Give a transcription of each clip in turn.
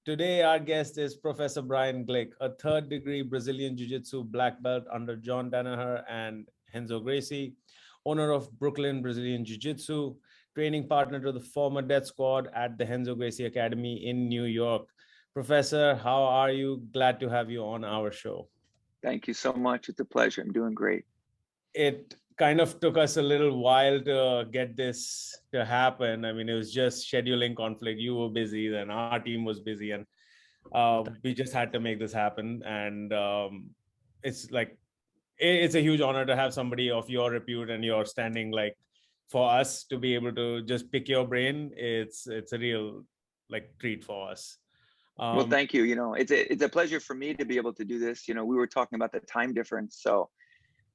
Today, our guest is Professor Brian Glick, a third-degree Brazilian Jiu-Jitsu black belt under John Danaher and Renzo Gracie, owner of Brooklyn Brazilian Jiu-Jitsu, training partner to the former Death Squad at the Renzo Gracie Academy in New York. Professor, how are you? Glad to have you on our show. Thank you so much. It's a pleasure. I'm doing great. It kind of took us a little while to get this to happen. I mean, it was just scheduling conflict. You were busy, then our team was busy, and we just had to make this happen. And it's like, it's a huge honor to have somebody of your repute and your standing, like, for us to be able to just pick your brain. It's a real treat for us. Well, thank you. It's a pleasure for me to be able to do this. We were talking about the time difference, so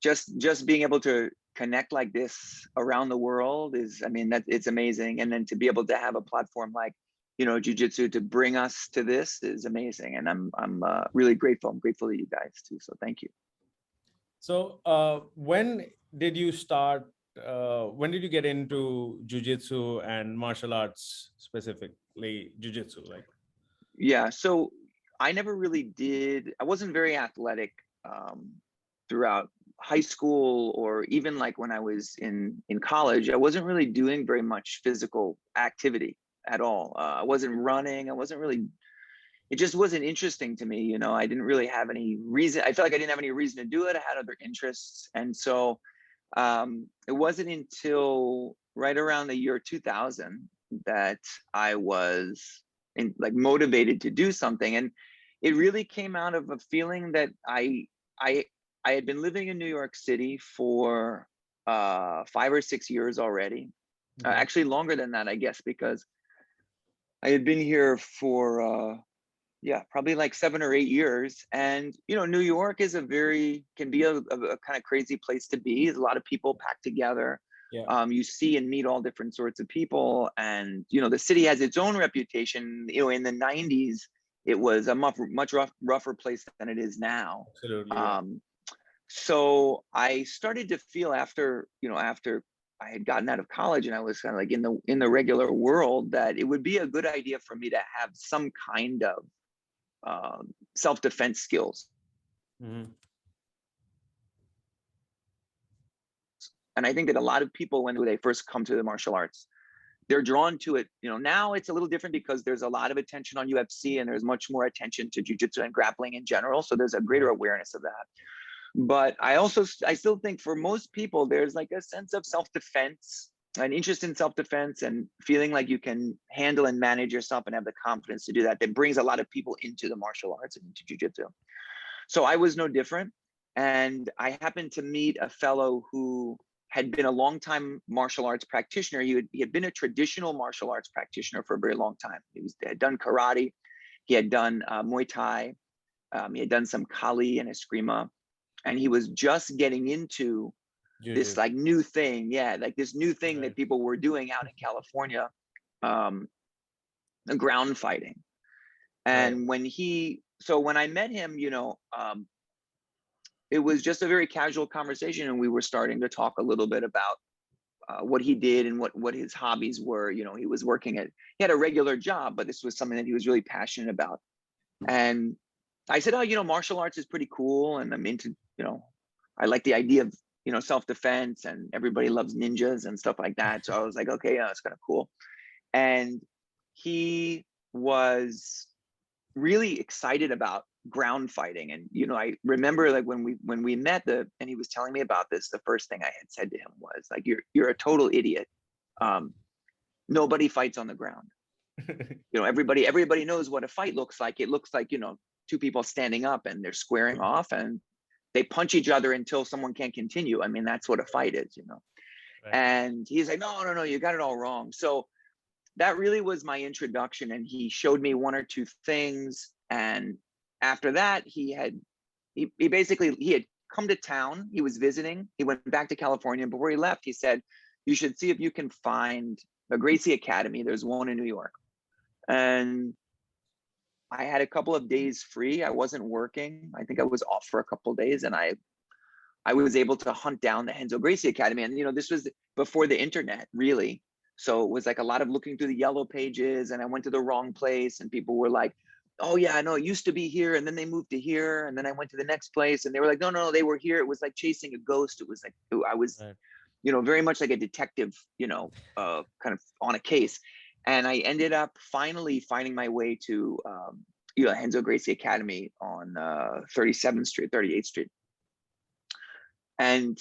just being able to connect like this around the world it's amazing. And then to be able to have a platform like, Jiu-Jitsu to bring us to this is amazing. And I'm really grateful. I'm grateful to you guys too. So thank you. So when did you start? When did you get into Jiu-Jitsu and martial arts, specifically Jiu-Jitsu? Yeah, so I never really did. I wasn't very athletic throughout high school, or even like when I was in college. I wasn't really doing very much physical activity at all. I wasn't running. It just wasn't interesting to me. I didn't really have any reason. I felt like I didn't have any reason to do it. I had other interests. And so it wasn't until right around the year 2000 that I was motivated to do something. And it really came out of a feeling that I had been living in New York City for 5 or 6 years already. Mm-hmm. Actually longer than that, I guess, because I had been here for probably like 7 or 8 years. And New York can be a kind of crazy place to be. There's a lot of people packed together. Yeah. You see and meet all different sorts of people, and the city has its own reputation. In the 90s, it was a much rougher place than it is now. Absolutely. Yeah. So I started to feel after I had gotten out of college and I was kind of like in the regular world, that it would be a good idea for me to have some kind of self-defense skills. Mm-hmm. And I think that a lot of people, when they first come to the martial arts, they're drawn to it. Now it's a little different because there's a lot of attention on UFC, and there's much more attention to jiu-jitsu and grappling in general. So there's a greater awareness of that. But I still think for most people, there's like a sense of self-defense, an interest in self-defense, and feeling like you can handle and manage yourself and have the confidence to do that. That brings a lot of people into the martial arts and into jiu-jitsu. So I was no different. And I happened to meet a fellow who had been a long-time martial arts practitioner. He had been a traditional martial arts practitioner for a very long time. He had done karate, he had done Muay Thai, he had done some Kali and Eskrima, and he was just getting into this like new thing, this new thing right. that people were doing out in California, the ground fighting. And right. when I met him, it was just a very casual conversation, and we were starting to talk a little bit about what he did and what his hobbies were. He was he had a regular job, but this was something that he was really passionate about. And I said, oh, martial arts is pretty cool, and I'm into, I like the idea of, self-defense, and everybody loves ninjas and stuff like that. So I was like, okay, yeah, that's kind of cool. And he was really excited about ground fighting. And I remember like when we met and he was telling me about this, the first thing I had said to him was like, you're a total idiot. Nobody fights on the ground. Everybody knows what a fight looks like. It looks like, two people standing up and they're squaring off and they punch each other until someone can't continue. I mean, that's what a fight is, Right. And he's like, no, you got it all wrong. So that really was my introduction. And he showed me one or two things. And after that, he had come to town. He was visiting. He went back to California. Before he left, he said, you should see if you can find a Gracie Academy. There's one in New York. And I had a couple of days free. I wasn't working. I think I was off for a couple of days, and I was able to hunt down the Renzo Gracie Academy. And this was before the internet, really. So it was like a lot of looking through the yellow pages, and I went to the wrong place, and people were like, oh yeah, no, it used to be here, and then they moved to here, and then I went to the next place, and they were like, no, no, no, they were here. It was like chasing a ghost. It was like, I was, Right. very much like a detective, kind of on a case. And I ended up finally finding my way to, Renzo Gracie Academy on 37th Street, 38th Street. And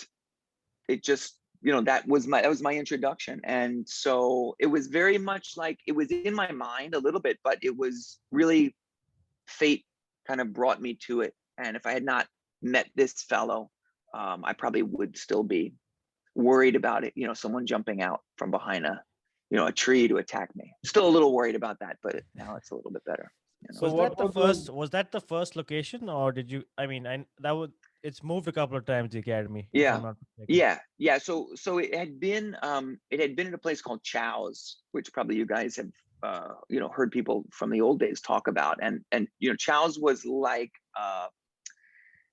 it just, that was my introduction. And so it was very much like, it was in my mind a little bit, but it was really fate kind of brought me to it. And if I had not met this fellow, I probably would still be worried about it, someone jumping out from behind a tree to attack me. Still a little worried about that, but now it's a little bit better. So Was what that the was first? Was that the first location, or did you? I mean, that would. It's moved a couple of times, the academy. If Yeah. I'm not mistaken. Yeah. So it had been at a place called Chow's, which probably you guys have heard people from the old days talk about. And Chow's was like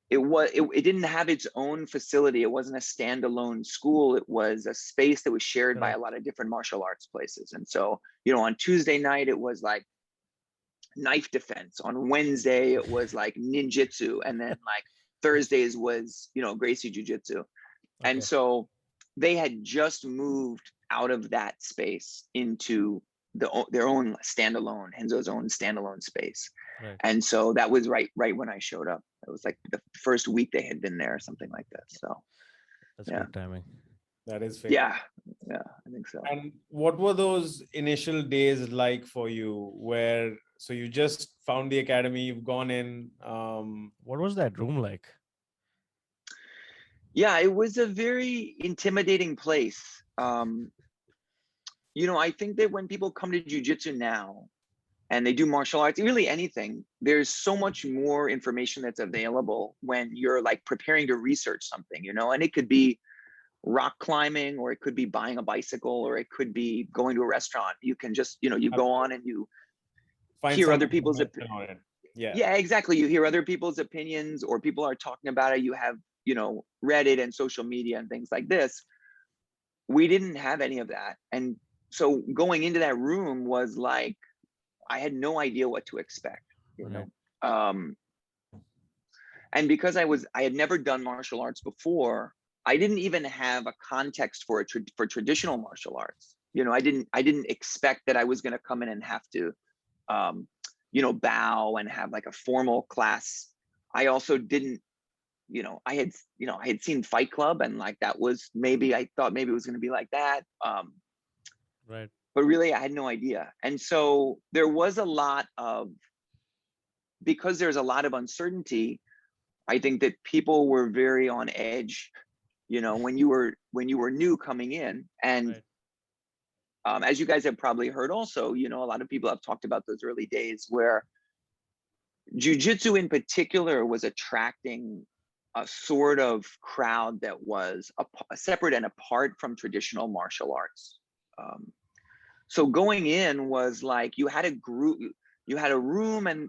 it didn't have its own facility. It wasn't a standalone school. It was a space that was shared by a lot of different martial arts places. And so, on Tuesday night, it was like knife defense. On Wednesday, it was like ninjutsu. And then like Thursdays was, Gracie Jiu Jitsu. And so they had just moved out of that space into their own standalone, Renzo's own standalone space. Right. And so that was right when I showed up. It was like the first week they had been there or something like that. So That's good timing. that is fair. yeah, I think so. And what were those initial days like for you, so you just found the academy, you've gone in, What was that room like? Yeah, it was a very intimidating place. I think that when people come to jiu-jitsu now and they do martial arts, really anything, there's so much more information that's available when you're like preparing to research something, and it could be rock climbing, or it could be buying a bicycle, or it could be going to a restaurant. You can just, you go on and you hear other people's opinions. Yeah, exactly. You hear other people's opinions, or people are talking about it. You have, Reddit and social media and things like this. We didn't have any of that. And so going into that room was like, I had no idea what to expect, and because I had never done martial arts before, I didn't even have a context for traditional martial arts. I didn't expect that I was going to come in and have to, bow and have like a formal class. I also didn't, I had seen Fight Club, and like that was I thought maybe it was going to be like that. Right. But really, I had no idea. And so there was a lot of, because there's a lot of uncertainty, I think that people were very on edge, when you were new coming in. And as you guys have probably heard also, a lot of people have talked about those early days where jiu-jitsu in particular was attracting a sort of crowd that was separate and apart from traditional martial arts. So going in was like, you had a group, you had a room, and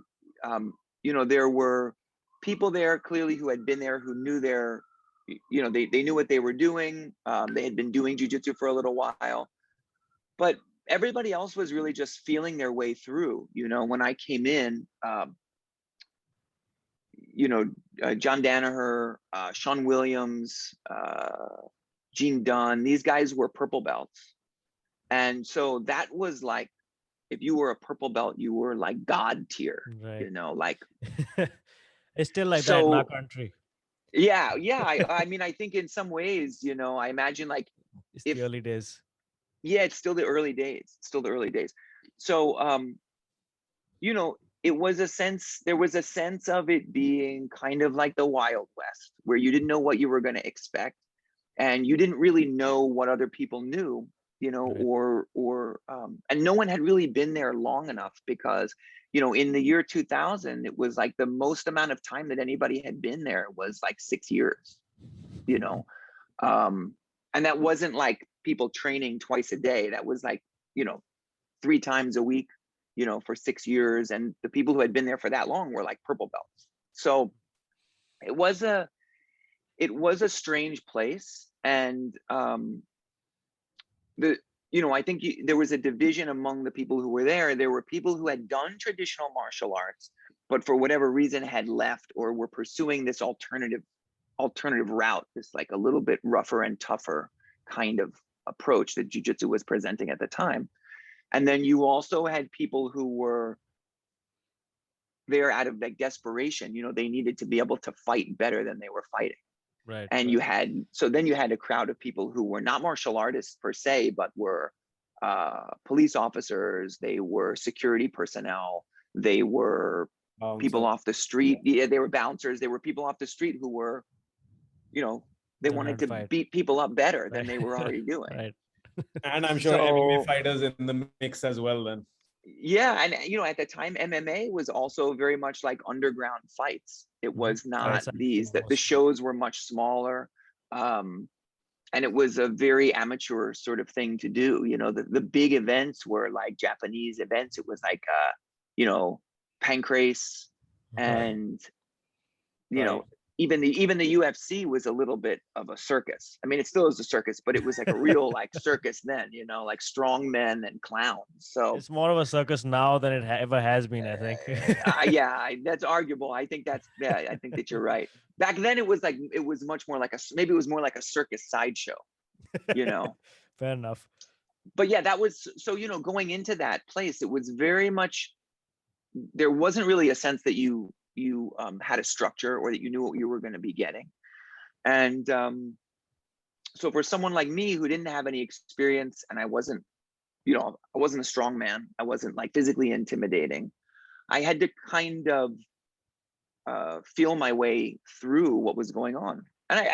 there were people there clearly who had been there, who knew they knew what they were doing. They had been doing jiu-jitsu for a little while, but everybody else was really just feeling their way through. When I came in, John Danaher, Sean Williams, Gene Dunn, these guys were purple belts. And so that was like, if you were a purple belt, you were like God tier, like. It's still like that in our country. Yeah. I mean, I think in some ways, I imagine like it's the early days. Yeah, it's still the early days. So, there was a sense of it being kind of like the Wild West, where you didn't know what you were going to expect, and you didn't really know what other people knew, and no one had really been there long enough, because, in the year 2000, it was like the most amount of time that anybody had been there was like 6 years, and that wasn't like people training twice a day. That was like, 3 times a week, for 6 years. And the people who had been there for that long were like purple belts. So it was a strange place. And I think there was a division among the people who were there. There were people who had done traditional martial arts, but for whatever reason had left or were pursuing this alternative route, this like a little bit rougher and tougher kind of approach that jiu-jitsu was presenting at the time. And then you also had people who were there out of like desperation. They needed to be able to fight better than they were fighting. Right. And you had a crowd of people who were not martial artists per se, but were police officers, they were security personnel, they were people off the street. Yeah, they were bouncers. They were people off the street who were, they wanted to beat people up better than they were already doing. Right. And I'm sure MMA fighters in the mix as well then. Yeah, and at the time MMA was also very much like underground fights. It was not the shows were much smaller. And it was a very amateur sort of thing to do. The big events were like Japanese events. It was like Pancrase and even the UFC was a little bit of a circus. I mean, it still is a circus, but it was like a real like circus then, like strong men and clowns. So it's more of a circus now than it ever has been, I think. Yeah, that's arguable. I think that you're right. Back then it was much more like maybe it was more like a circus sideshow, Fair enough. But yeah, that was, so, going into that place, it was very much, there wasn't really a sense that you had a structure or that you knew what you were going to be getting. And so for someone like me who didn't have any experience, and I wasn't a strong man, I wasn't like physically intimidating, I had to kind of feel my way through what was going on. And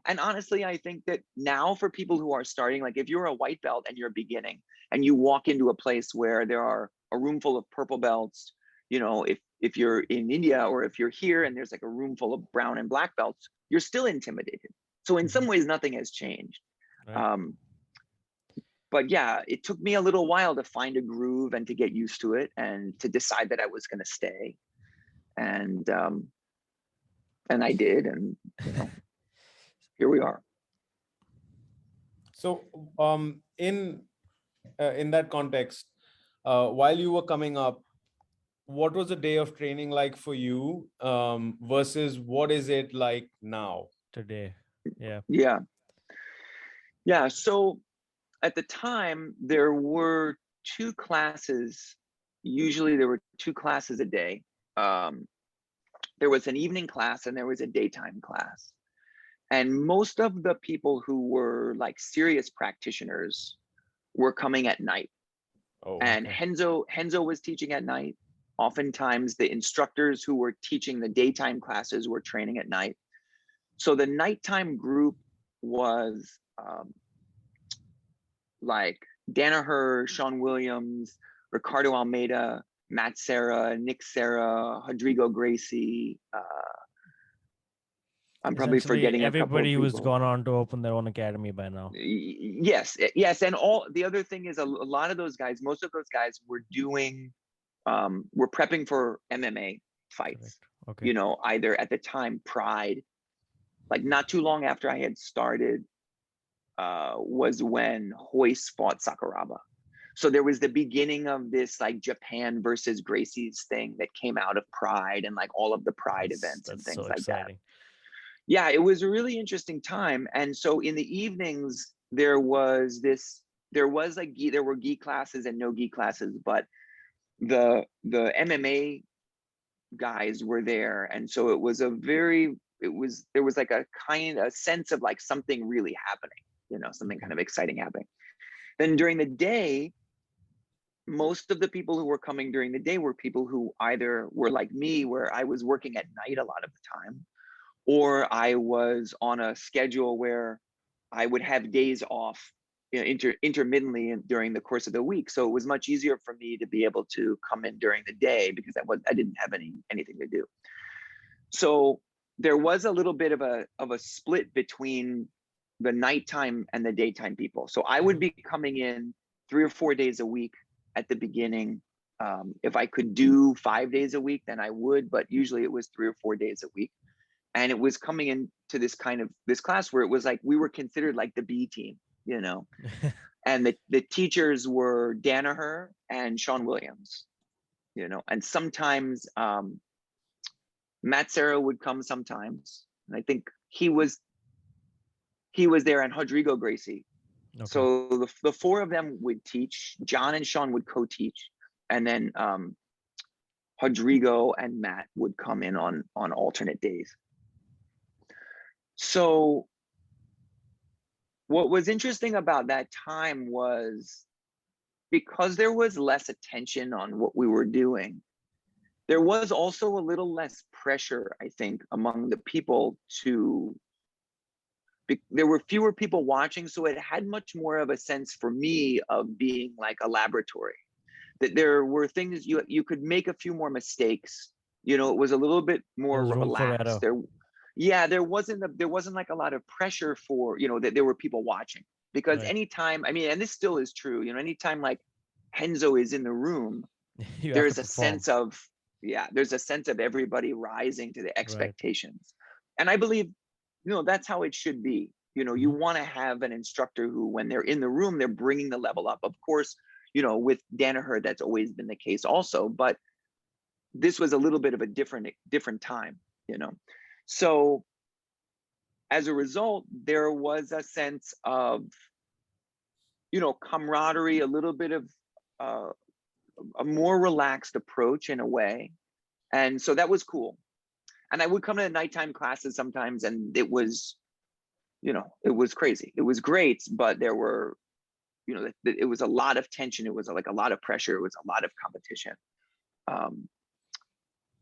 and honestly, I think that now for people who are starting, like if you're a white belt and you're beginning and you walk into a place where there are a room full of purple belts, if you're in India or if you're here and there's like a room full of brown and black belts, you're still intimidated. So in some ways, nothing has changed. Right. But yeah, it took me a little while to find a groove and to get used to it and to decide that I was going to stay. And I did, and here we are. So in that context, while you were coming up, what was a day of training like for you versus what is it like now? Today. Yeah. So at the time, there were two classes. Usually there were two classes a day. There was an evening class and there was a daytime class. And most of the people who were like serious practitioners were coming at night. And Renzo was teaching at night. Oftentimes the instructors who were teaching the daytime classes were training at night. So the nighttime group was like Danaher, Sean Williams, Ricardo Almeida, Matt Serra, Nick Serra, Rodrigo Gracie. I'm probably forgetting everybody who's gone on to open their own academy by now. Yes. And the other thing is a lot of those guys, most of those guys were doing, were prepping for MMA fights. Okay. Either at the time, Pride, like not too long after I had started, was when Royce fought Sakuraba. So there was the beginning of this like Japan versus Gracie's thing that came out of Pride and like all of the Pride events and things like that. Yeah, it was a really interesting time. And so in the evenings, there were gi classes and no gi classes, but the MMA guys were there. And so it was there was like a sense of like something really happening, something kind of exciting happening. Then during the day, most of the people who were coming during the day were people who either were like me, where I was working at night a lot of the time, or I was on a schedule where I would have days off intermittently during the course of the week. So it was much easier for me to be able to come in during the day because I didn't have anything to do. So there was a little bit of a split between the nighttime and the daytime people. So I would be coming in 3 or 4 days a week at the beginning. If I could do 5 days a week, then I would, but usually it was 3 or 4 days a week. And it was coming into this class where it was like, we were considered like the B team, And the teachers were Danaher and Sean Williams, you know, and sometimes Matt Serra would come sometimes. And I think he was there, and Rodrigo Gracie. Okay. So the four of them would teach. John and Sean would co-teach, and then Rodrigo and Matt would come in on alternate days. So what was interesting about that time was, because there was less attention on what we were doing, there was also a little less pressure, I think, among the people there were fewer people watching, so it had much more of a sense for me of being like a laboratory. That there were things you could make a few more mistakes. You know, it was a little bit more relaxed. There wasn't like a lot of pressure for, you know, that there were people watching, because anytime, I mean, and this still is true, you know, anytime like Renzo is in the room, there's a sense of everybody rising to the expectations. Right. And I believe, you know, that's how it should be. You know, you want to have an instructor who, when they're in the room, they're bringing the level up. Of course, you know, with Danaher, that's always been the case also, but this was a little bit of a different time, you know. So as a result, there was a sense of, you know, camaraderie, a little bit of a more relaxed approach in a way. And so that was cool. And I would come to the nighttime classes sometimes, and it was, you know, it was crazy. It was great, but there were, you know, it was a lot of tension. It was like a lot of pressure. It was a lot of competition.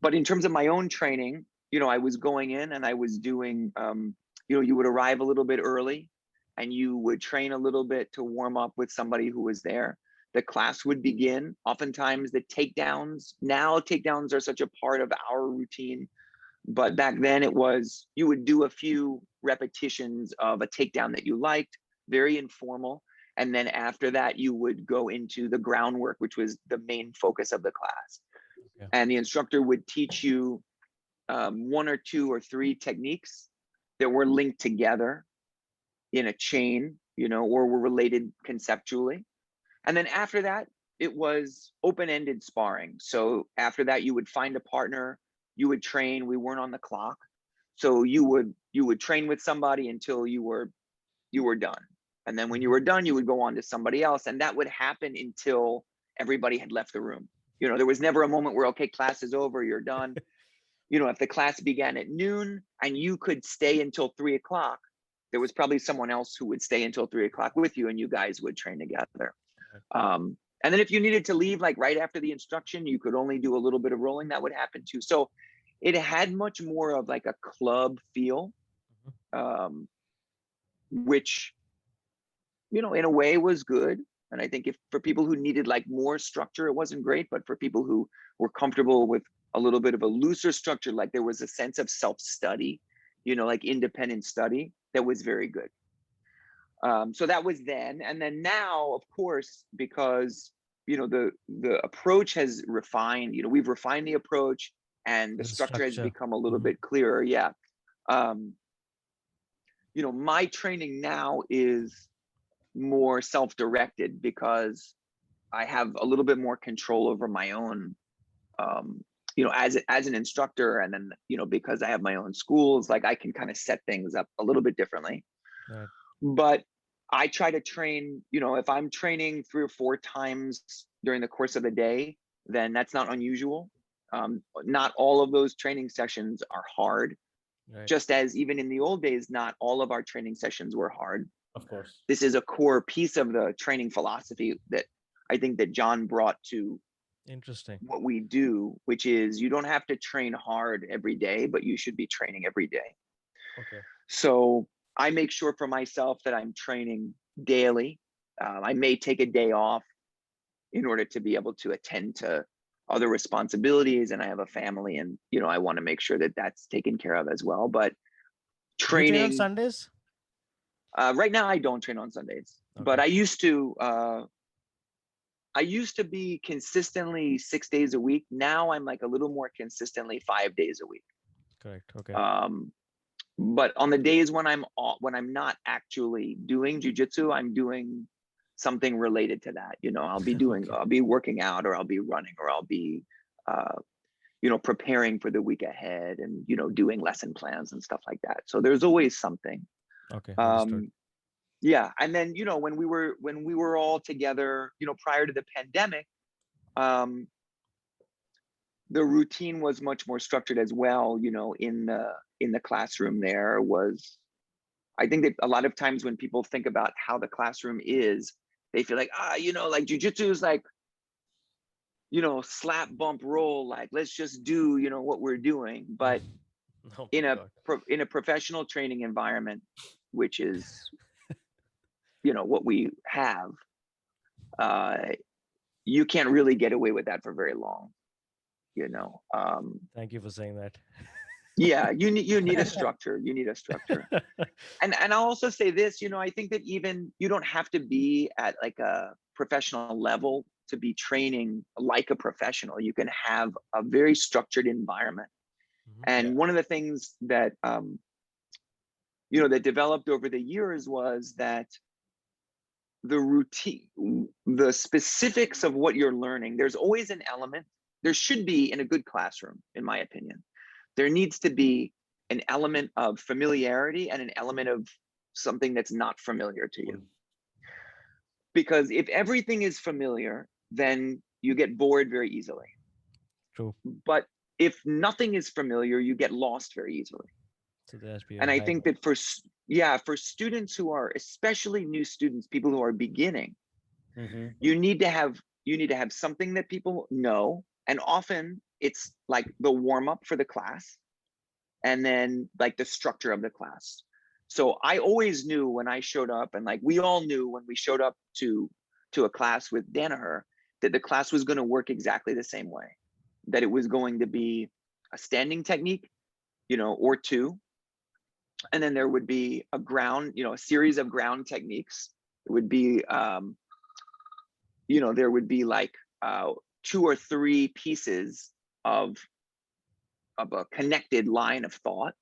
But in terms of my own training, you know, I was going in and I was doing, you know, you would arrive a little bit early and you would train a little bit to warm up with somebody who was there. The class would begin. Oftentimes the takedowns, now takedowns are such a part of our routine, but back then it was, you would do a few repetitions of a takedown that you liked, very informal. And then after that, you would go into the groundwork, which was the main focus of the class. Okay. And the instructor would teach you one or two or three techniques that were linked together in a chain, you know, or were related conceptually. And then after that, it was open-ended sparring. So after that, you would find a partner, you would train. We weren't on the clock. So you would train with somebody until you were done. And then when you were done, you would go on to somebody else. And that would happen until everybody had left the room. You know, there was never a moment where, okay, class is over, you're done. You know, if the class began at noon and you could stay until 3 o'clock, there was probably someone else who would stay until 3 o'clock with you, and you guys would train together. And then if you needed to leave, like right after the instruction, you could only do a little bit of rolling, that would happen too. So it had much more of like a club feel, which, you know, in a way was good. And I think if for people who needed like more structure, it wasn't great, but for people who were comfortable with a little bit of a looser structure, like there was a sense of self-study, you know, like independent study, that was very good. So that was then. And then now, of course, because, you know, the approach has refined, you know, we've refined the approach and the structure has become a little bit clearer. Yeah. You know, my training now is more self-directed because I have a little bit more control over my own, you know, as an instructor. And then, you know, because I have my own schools, like I can kind of set things up a little bit differently. Right. But I try to train, you know, if I'm training 3 or 4 times during the course of the day, then that's not unusual. Not all of those training sessions are hard. Right. Just as even in the old days, not all of our training sessions were hard. Of course. This is a core piece of the training philosophy that I think that John brought to what we do, which is you don't have to train hard every day, but you should be training every day. Okay. So I make sure for myself that I'm training daily. I may take a day off in order to be able to attend to other responsibilities, and I have a family, and, you know, I want to make sure that that's taken care of as well. But training, do you train on Sundays? Right now, I don't train on Sundays, but I used to. I used to be consistently 6 days a week. Now I'm like a little more consistently 5 days a week. Correct. Okay. But on the days when I'm not actually doing jujitsu, I'm doing something related to that. You know, I'll be doing, Okay. I'll be working out, or I'll be running, or I'll be, you know, preparing for the week ahead, and, you know, doing lesson plans and stuff like that. So there's always something. Okay, understood. Yeah. And then, you know, when we were all together, you know, prior to the pandemic, the routine was much more structured as well. You know, in the classroom, there was, I think that a lot of times when people think about how the classroom is, they feel like, you know, like jujitsu is like, you know, slap, bump, roll, like, let's just do, you know, what we're doing. But Oh in my a God. in a professional training environment, which is, you know, what we have, you can't really get away with that for very long, you know. Thank you for saying that. Yeah, you need a structure. You need a structure. And I'll also say this, you know, I think that even you don't have to be at like a professional level to be training like a professional. You can have a very structured environment. And one of the things that you know, that developed over the years was that the routine, the specifics of what you're learning, there's always an element, there should be in a good classroom, in my opinion, there needs to be an element of familiarity and an element of something that's not familiar to you. Because if everything is familiar, then you get bored very easily. True. But if nothing is familiar, you get lost very easily. So there has to be And I think that for students who are, especially new students, people who are beginning, you need to have something that people know. And often it's like the warm up for the class, and then like the structure of the class. So I always knew when I showed up, and like we all knew when we showed up to a class with Danaher, that the class was going to work exactly the same way, that it was going to be a standing technique, you know, or two. And then there would be a ground, you know, a series of ground techniques. It would be, you know, there would be like 2 or 3 pieces of a connected line of thought.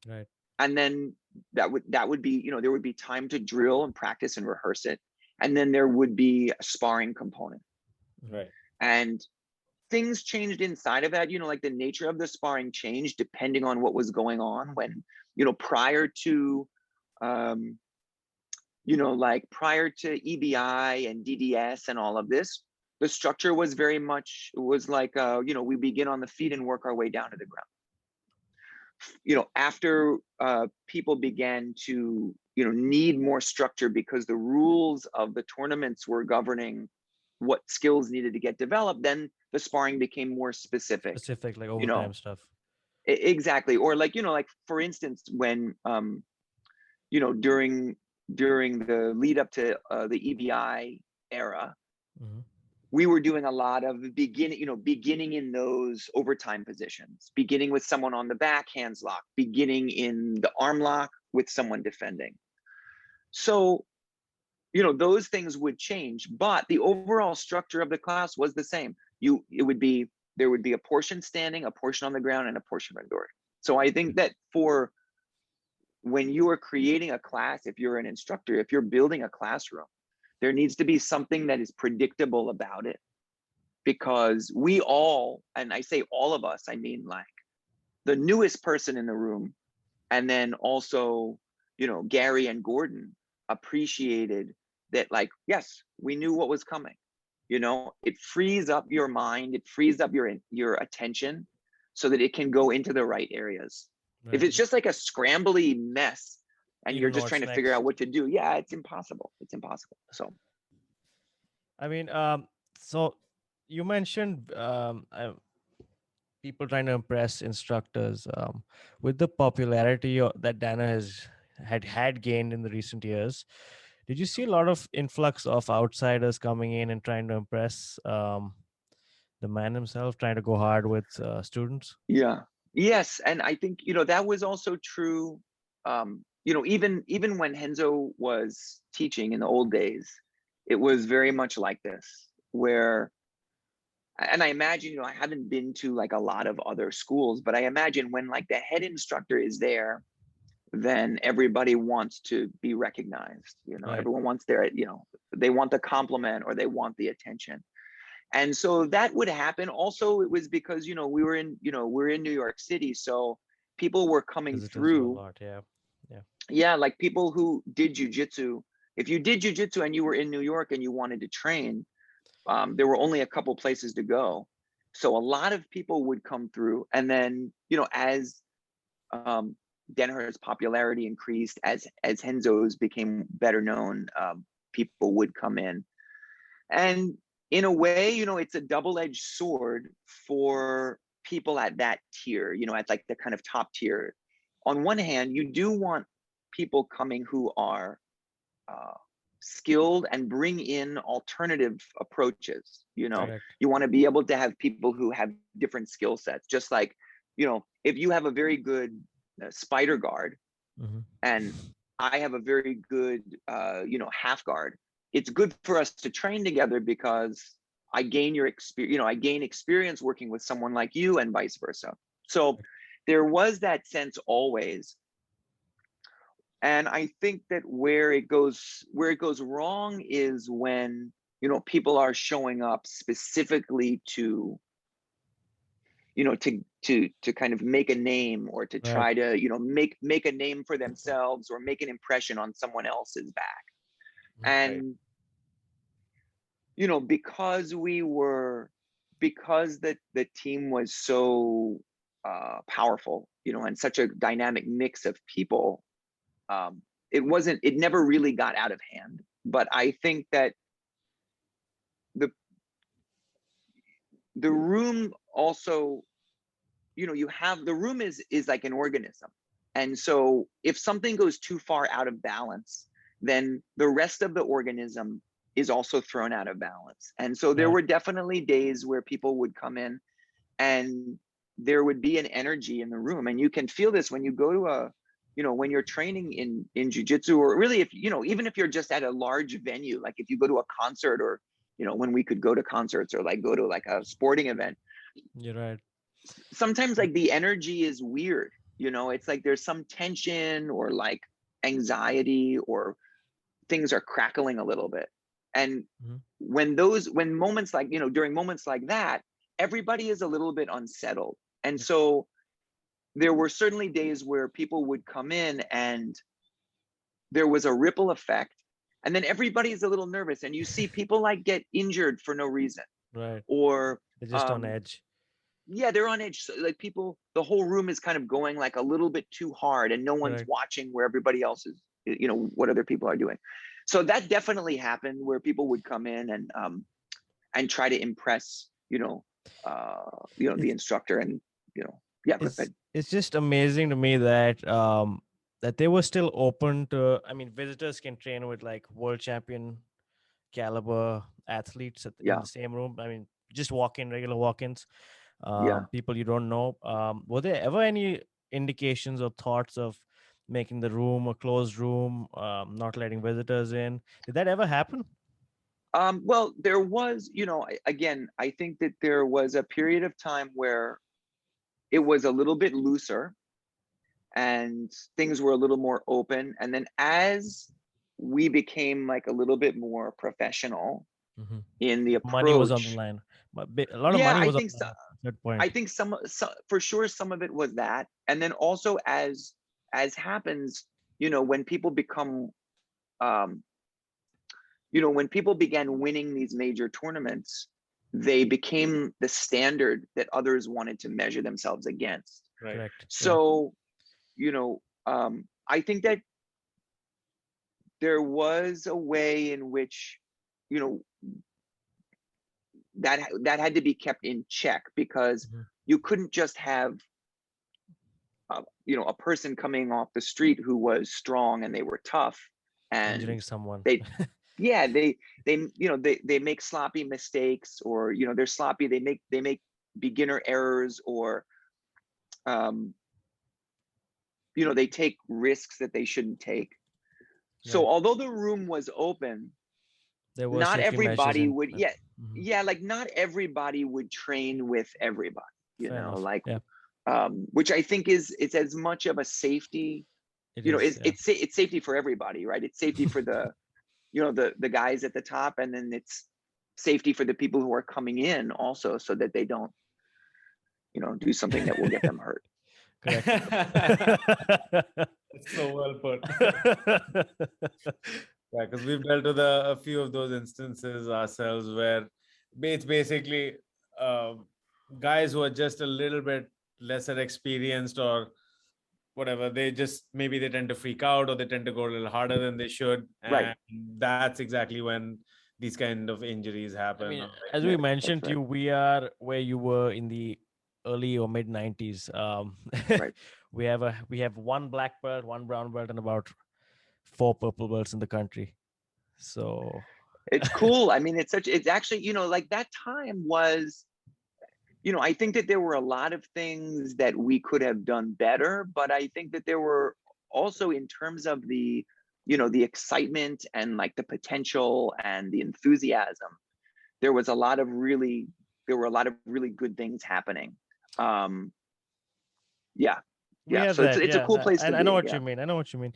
right. And then that would be, you know, there would be time to drill and practice and rehearse it. And then there would be a sparring component. Right. And things changed inside of that, you know, like the nature of the sparring changed depending on what was going on. When, you know, prior to you know, like prior to EBI and DDS and all of this, the structure was very much, was like, you know, we begin on the feet and work our way down to the ground. You know, after people began to, you know, need more structure because the rules of the tournaments were governing what skills needed to get developed, then the sparring became more specific. Specific, like You overtime know, stuff. exactly. Or like, you know, like for instance, when you know, during the lead up to the EBI era, we were doing a lot of beginning in those overtime positions, beginning with someone on the back, hands lock, beginning in the arm lock with someone defending. So, you know, those things would change, but the overall structure of the class was the same. There would be a portion standing, a portion on the ground, and a portion indoor. So I think that for when you are creating a class, if you're an instructor, if you're building a classroom, there needs to be something that is predictable about it. Because we all, and I say all of us, I mean like the newest person in the room, and then also, you know, Gary and Gordon appreciated that, like, yes, we knew what was coming. You know, it frees up your mind, it frees up your attention so that it can go into the right areas. Right. If it's just like a scrambly mess and You you're don't know just trying to what's figure out next. what to do, yeah, it's impossible. It's impossible. So I mean, so you mentioned people trying to impress instructors. With the popularity that Dana has had gained in the recent years, did you see a lot of influx of outsiders coming in and trying to impress the man himself, trying to go hard with students? yeah. Yes. And I think, you know, that was also true. You know, even when Renzo was teaching in the old days, it was very much like this, where, and I imagine, you know, I haven't been to like a lot of other schools, but I imagine when like the head instructor is there, then everybody wants to be recognized. You know, Right. everyone wants their, you know, they want the compliment or they want the attention. And so that would happen. Also, it was because, you know, we're in New York City. So people were coming Visitors do a through. lot. Yeah. Yeah, like people who did jujitsu. If you did jujitsu and you were in New York and you wanted to train, there were only a couple places to go. So a lot of people would come through. And then, you know, as Danaher's popularity increased, as Renzo's became better known, people would come in. And in a way, you know, it's a double-edged sword for people at that tier, you know, at like the kind of top tier. On one hand, you do want people coming who are skilled and bring in alternative approaches. You know, Correct. you want to be able to have people who have different skill sets. Just like, you know, if you have a very good spider guard and I have a very good, you know, half guard, it's good for us to train together because I gain your experience, you know, I gain experience working with someone like you and vice versa. So there was that sense always. And I think that where it goes wrong is when, you know, people are showing up specifically to, you know, to kind of make a name or to try to, you know, make a name for themselves or make an impression on someone else's back. And, you know, because the team was so powerful, you know, and such a dynamic mix of people, it never really got out of hand. But I think that the room also, you know, the room is like an organism. And so if something goes too far out of balance, then the rest of the organism is also thrown out of balance. And so there were definitely days where people would come in and there would be an energy in the room. And you can feel this when you go to you know, when you're training in jiu-jitsu, or really if, you know, even if you're just at a large venue, like if you go to a concert, or, you know, when we could go to concerts or like go to like a sporting event. You're right. Sometimes like the energy is weird, you know, it's like there's some tension or like anxiety or things are crackling a little bit. And when moments like, you know, during moments like that, everybody is a little bit unsettled. And so there were certainly days where people would come in and there was a ripple effect, and then everybody's a little nervous and you see people like get injured for no reason. Right. Or they're just on edge. Yeah, they're on edge. So, like people, the whole room is kind of going like a little bit too hard and no one's watching where everybody else is, you know, what other people are doing. So that definitely happened where people would come in and try to impress, you know, the instructor, and, you know, it's just amazing to me that that they were still open to, I mean, visitors can train with like world champion caliber athletes in the same room. I mean, just regular walk-ins, people you don't know. Were there ever any indications or thoughts of making the room a closed room, not letting visitors in? Did that ever happen? Well, there was, you know, again, I think that there was a period of time where it was a little bit looser and things were a little more open. And then as we became like a little bit more professional in the approach, money was on the line. A lot of money was on the line at that point. I think some for sure some of it was that. And then also as happens, you know, when people become you know, when people began winning these major tournaments, they became the standard that others wanted to measure themselves against. Right. So, you know, I think that there was a way in which, you know, that had to be kept in check, because you couldn't just have, you know, a person coming off the street who was strong and they were tough and injuring someone. they you know, they make sloppy mistakes, or, you know, they're sloppy, they make beginner errors, or you know, they take risks that they shouldn't take. So although the room was open, not everybody would like not everybody would train with everybody, you know, like which I think it's as much of a safety It you know, is, it's safety for everybody, right? It's safety for the, you know, the guys at the top, and then it's safety for the people who are coming in also, so that they don't, you know, do something that will get them hurt. correct. It's so well put. Yeah, because we've dealt with a few of those instances ourselves where it's basically guys who are just a little bit lesser experienced or whatever, they just maybe they tend to freak out or they tend to go a little harder than they should. And Right. that's exactly when these kind of injuries happen. I mean, Like, as we Yeah, mentioned that's to you, we are where you were in the early or mid 90s. Right. We have one black belt, one brown belt, and about 4 purple belts in the country. So It's cool. I mean, it's actually, you know, like that time was, you know, I think that there were a lot of things that we could have done better, but I think that there were also, in terms of the, you know, the excitement and like the potential and the enthusiasm, there were a lot of really good things happening. Yeah. we Yeah. have So that. it's a Yeah, cool place to I know be. what Yeah. you mean. I know what you mean.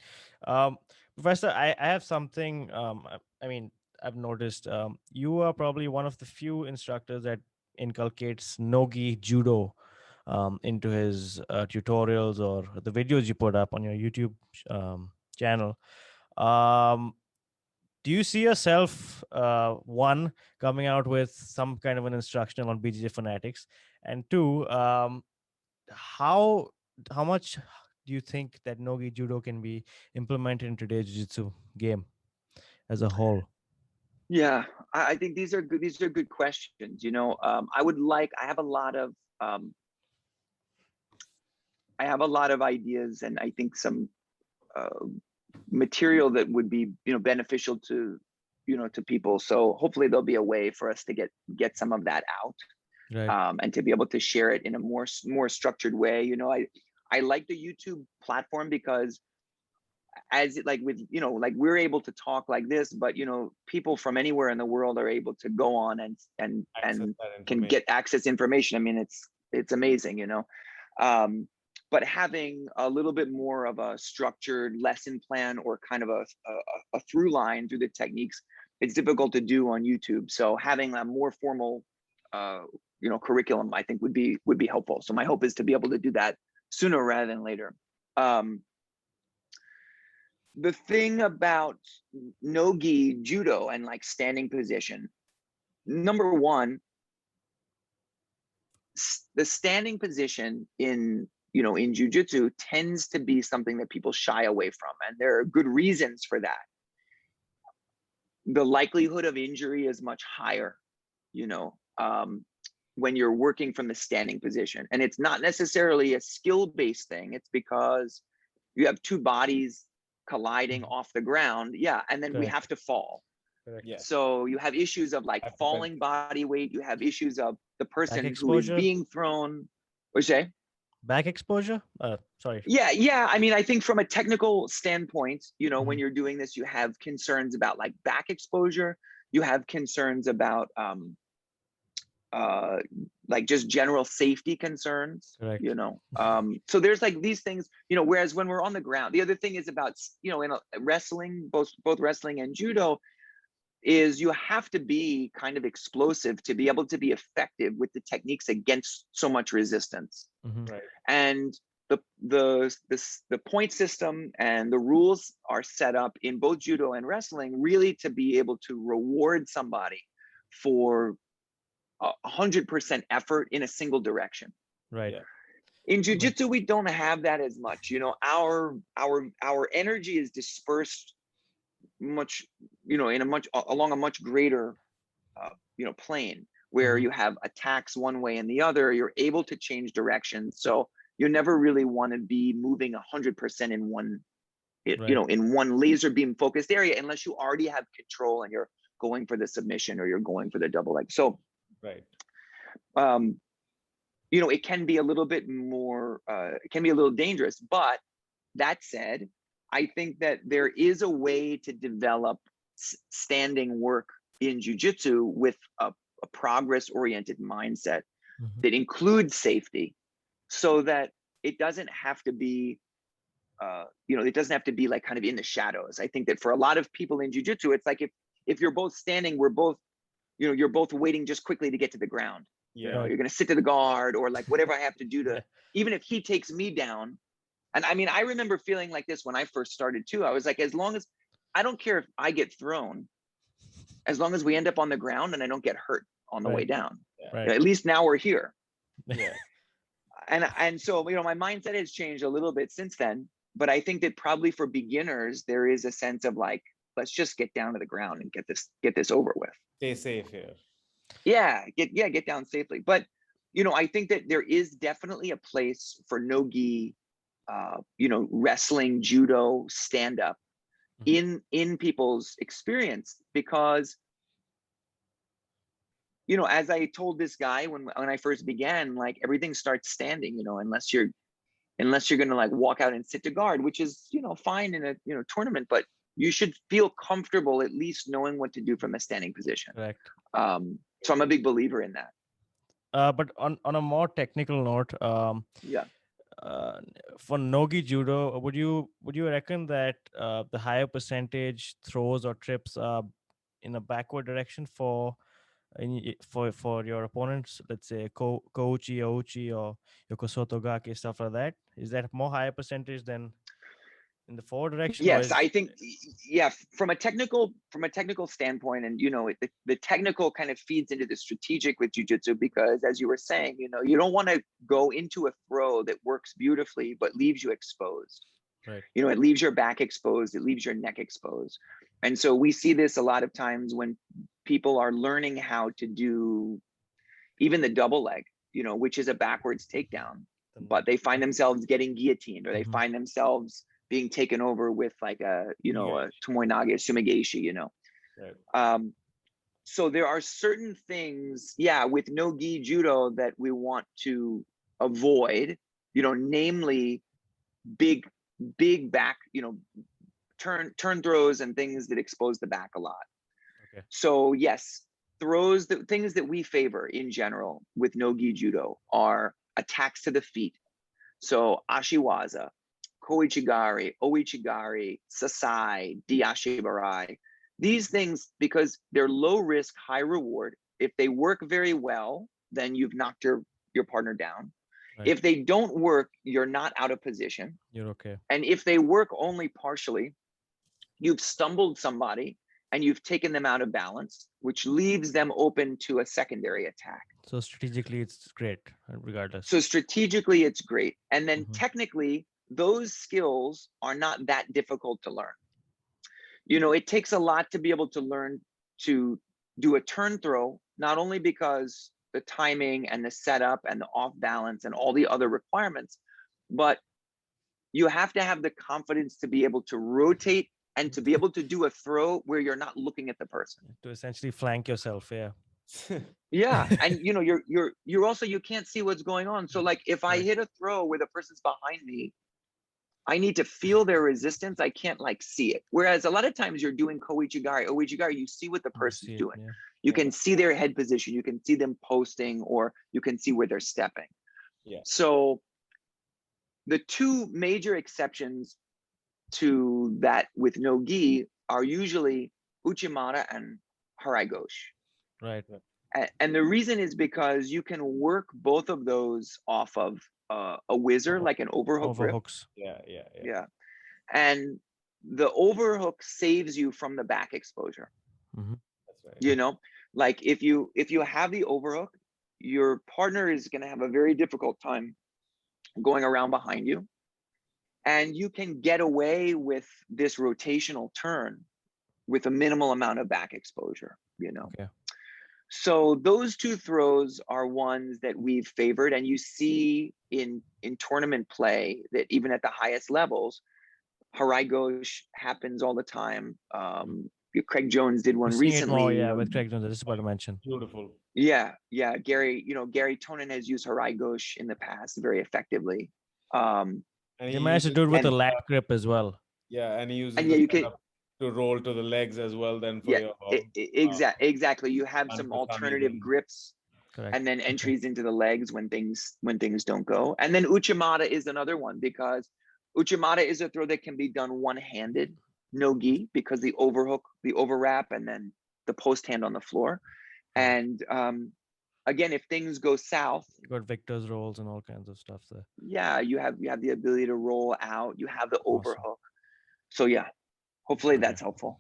Professor, I have something. I mean, I've noticed you are probably one of the few instructors that inculcates no-gi judo into his tutorials or the videos you put up on your YouTube channel. Um, do you see yourself one coming out with some kind of an instructional on BJJ fanatics, and two, how much do you think that nogi judo can be implemented in today's jiu-jitsu game as a whole? Yeah. I think these are good questions. You know, I have a lot of ideas, and I think some material that would be, you know, beneficial to, you know, to people. So hopefully there'll be a way for us to get some of that out, Right. and to be able to share it in a more structured way. You know, I like the YouTube platform because, as it, like with, you know, like we're able to talk like this, but you know, people from anywhere in the world are able to go on and access that can information. get access information. I mean, it's amazing, you know. But having a little bit more of a structured lesson plan, or kind of a through line through the techniques, it's difficult to do on YouTube. So having a more formal, you know, curriculum, I think would be helpful. So my hope is to be able to do that sooner rather than later. The thing about no-gi judo and like standing position, number one, the standing position in, you know, in jiu-jitsu tends to be something that people shy away from, and there are good reasons for that. The likelihood of injury is much higher, you know, when you're working from the standing position, and it's not necessarily a skill-based thing. It's because you have two bodies colliding off the ground. Yeah. And then we Correct. have to fall. Correct. Yeah. So you have issues of like falling body weight. You have issues of the person who is being thrown. What you say? Back exposure? Sorry. Yeah. I mean, I think from a technical standpoint, you know, when you're doing this, you have concerns about like back exposure. You have concerns about like just general safety concerns. Correct. You know, so there's like these things, you know, whereas when we're on the ground, the other thing is about, you know, in wrestling, both wrestling and judo, is you have to be kind of explosive to be able to be effective with the techniques against so much resistance. Right. And the point system and the rules are set up in both judo and wrestling really to be able to reward somebody for 100% effort in a single direction. Right. Yeah. In jiu-jitsu, we don't have that as much. You know, our energy is dispersed much, you know, along a much greater, you know, plane, where you have attacks one way and the other. You're able to change direction, so you never really want to be moving 100% in one, you know, in one laser beam focused area, unless you already have control and you're going for the submission or you're going for the double leg. So, right. You know, it can be a little bit more, it can be a little dangerous. But that said, I think that there is a way to develop standing work in jiu-jitsu with a progress-oriented mindset that includes safety, so that it doesn't have to be it doesn't have to be like kind of in the shadows. I think that for a lot of people in jiu-jitsu, it's like if you're both standing, we're both, you're both waiting just quickly to get to the ground. Yeah. You're going to sit to the guard or like whatever I have to do to, even if he takes me down. And I mean, I remember feeling like this when I first started too. I was like, as long as, I don't care if I get thrown, as long as we end up on the ground and I don't get hurt on the way down. Right. At least now we're here. Yeah. And so, my mindset has changed a little bit since then, but I think that probably for beginners, there is a sense of like, let's just get down to the ground and get this over with. Stay safe here. Yeah, get down safely. But, I think that there is definitely a place for no-gi, wrestling, judo, stand-up in people's experience, because, as I told this guy when I first began, like everything starts standing, unless you're going to like walk out and sit to guard, which is, fine in a, tournament, but you should feel comfortable at least knowing what to do from a standing position. Correct. So I'm a big believer in that. But on a more technical note, for nogi judo, would you reckon that the higher percentage throws or trips in a backward direction for your opponents, let's say kouchi, ouchi, or yokosotogake, stuff like that? Is that more higher percentage than in the forward direction? Yes, I think, from a technical standpoint, and the technical kind of feeds into the strategic with jiu-jitsu, because as you were saying, you don't want to go into a throw that works beautifully but leaves you exposed. Right. It leaves your back exposed, it leaves your neck exposed. And so we see this a lot of times when people are learning how to do even the double leg, which is a backwards takedown, but they find themselves getting guillotined, or they find themselves being taken over with like a tomoe-nage, sumigeshi, Right. So there are certain things, with no-gi judo that we want to avoid, namely big back, turn throws and things that expose the back a lot. Okay. So yes, things that we favor in general with no-gi judo are attacks to the feet. So ashiwaza, koichigari, oichigari, sasai, diashibarai. These things, because they're low risk, high reward. If they work very well, then you've knocked your partner down. Right. If they don't work, you're not out of position. You're okay. And if they work only partially, you've stumbled somebody and you've taken them out of balance, which leaves them open to a secondary attack. So strategically, it's great, regardless. So strategically, it's great. And then technically, those skills are not that difficult to learn. It takes a lot to be able to learn to do a turn throw, not only because the timing and the setup and the off balance and all the other requirements, but you have to have the confidence to be able to rotate and to be able to do a throw where you're not looking at the person. To essentially flank yourself, Yeah. And you're also, you can't see what's going on. So like if I hit a throw where the person's behind me, I need to feel their resistance. I can't like see it. Whereas a lot of times you're doing koichigari, oichigari, you see what the person's doing. Yeah. You can see their head position. You can see them posting, or you can see where they're stepping. Yeah. So the two major exceptions to that with no-gi are usually uchimata and haraigoshi. Right. And the reason is because you can work both of those off of a whizzer, like an overhook grip. Overhooks. Yeah. And the overhook saves you from the back exposure. That's right. Like if you have the overhook, your partner is going to have a very difficult time going around behind you. And you can get away with this rotational turn with a minimal amount of back exposure, Okay. So those two throws are ones that we've favored, and you see in tournament play that even at the highest levels, haraigoshi happens all the time. Craig Jones did one recently. With Craig Jones, I was about to mention. Beautiful. Yeah. Gary Tonin has used haraigoshi in the past very effectively. And he managed to do it with a lat grip as well. Yeah, and he uses you can to roll to the legs as well. Then for your exactly, you have some alternative grips. Correct. And then entries into the legs when things don't go. And then uchimata is another one, because Uchimata is a throw that can be done one-handed, no gi, because the overhook, the overwrap, and then the post hand on the floor. And again, if things go south, You got Victor's rolls and all kinds of stuff there. yeah, you have the ability to roll out. You have the Awesome. overhook. So yeah, hopefully that's helpful.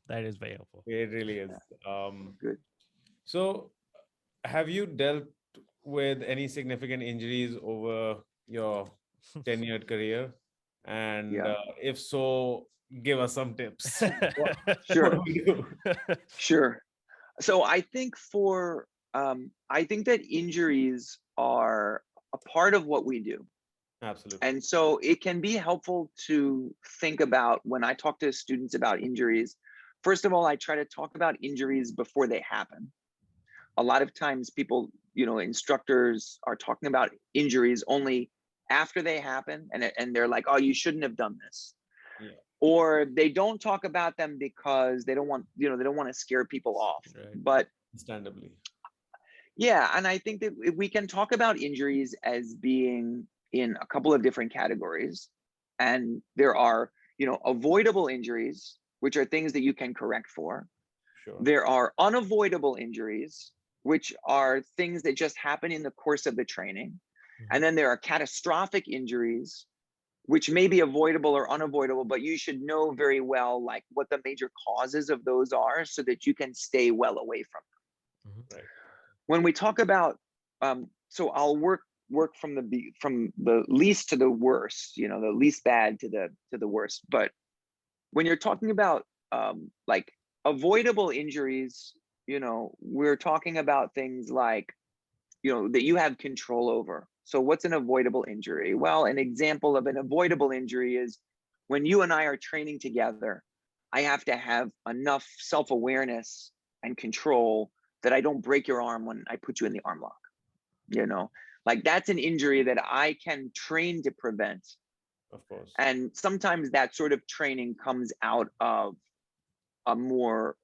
That is very helpful. It really is. Good. So have you dealt with any significant injuries over your tenured career? And Yeah. if so, give us some tips. Sure. What do we do? Sure. So I think I think that injuries are a part of what we do. Absolutely. And so it can be helpful to think about, when I talk to students about injuries, first of all, I try to talk about injuries before they happen. A lot of times people, instructors are talking about injuries only after they happen, and they're like, oh, you shouldn't have done this. Yeah. Or they don't talk about them because they don't want, they don't want to scare people off. Right. But Understandably. yeah, and I think that we can talk about injuries as being in a couple of different categories. And there are, avoidable injuries, which are things that you can correct for. Sure. There are unavoidable injuries, which are things that just happen in the course of the training. And then there are catastrophic injuries, which may be avoidable or unavoidable, but you should know very well, like, what the major causes of those are, so that you can stay well away from them. Right. When we talk about, so I'll work from the least to the worst, the least bad to the worst. But when you're talking about like avoidable injuries, we're talking about things like, that you have control over. So what's an avoidable injury? Well, an example of an avoidable injury is when you and I are training together, I have to have enough self-awareness and control that I don't break your arm when I put you in the arm lock. Like, that's an injury that I can train to prevent. Of course. And sometimes that sort of training comes out of a more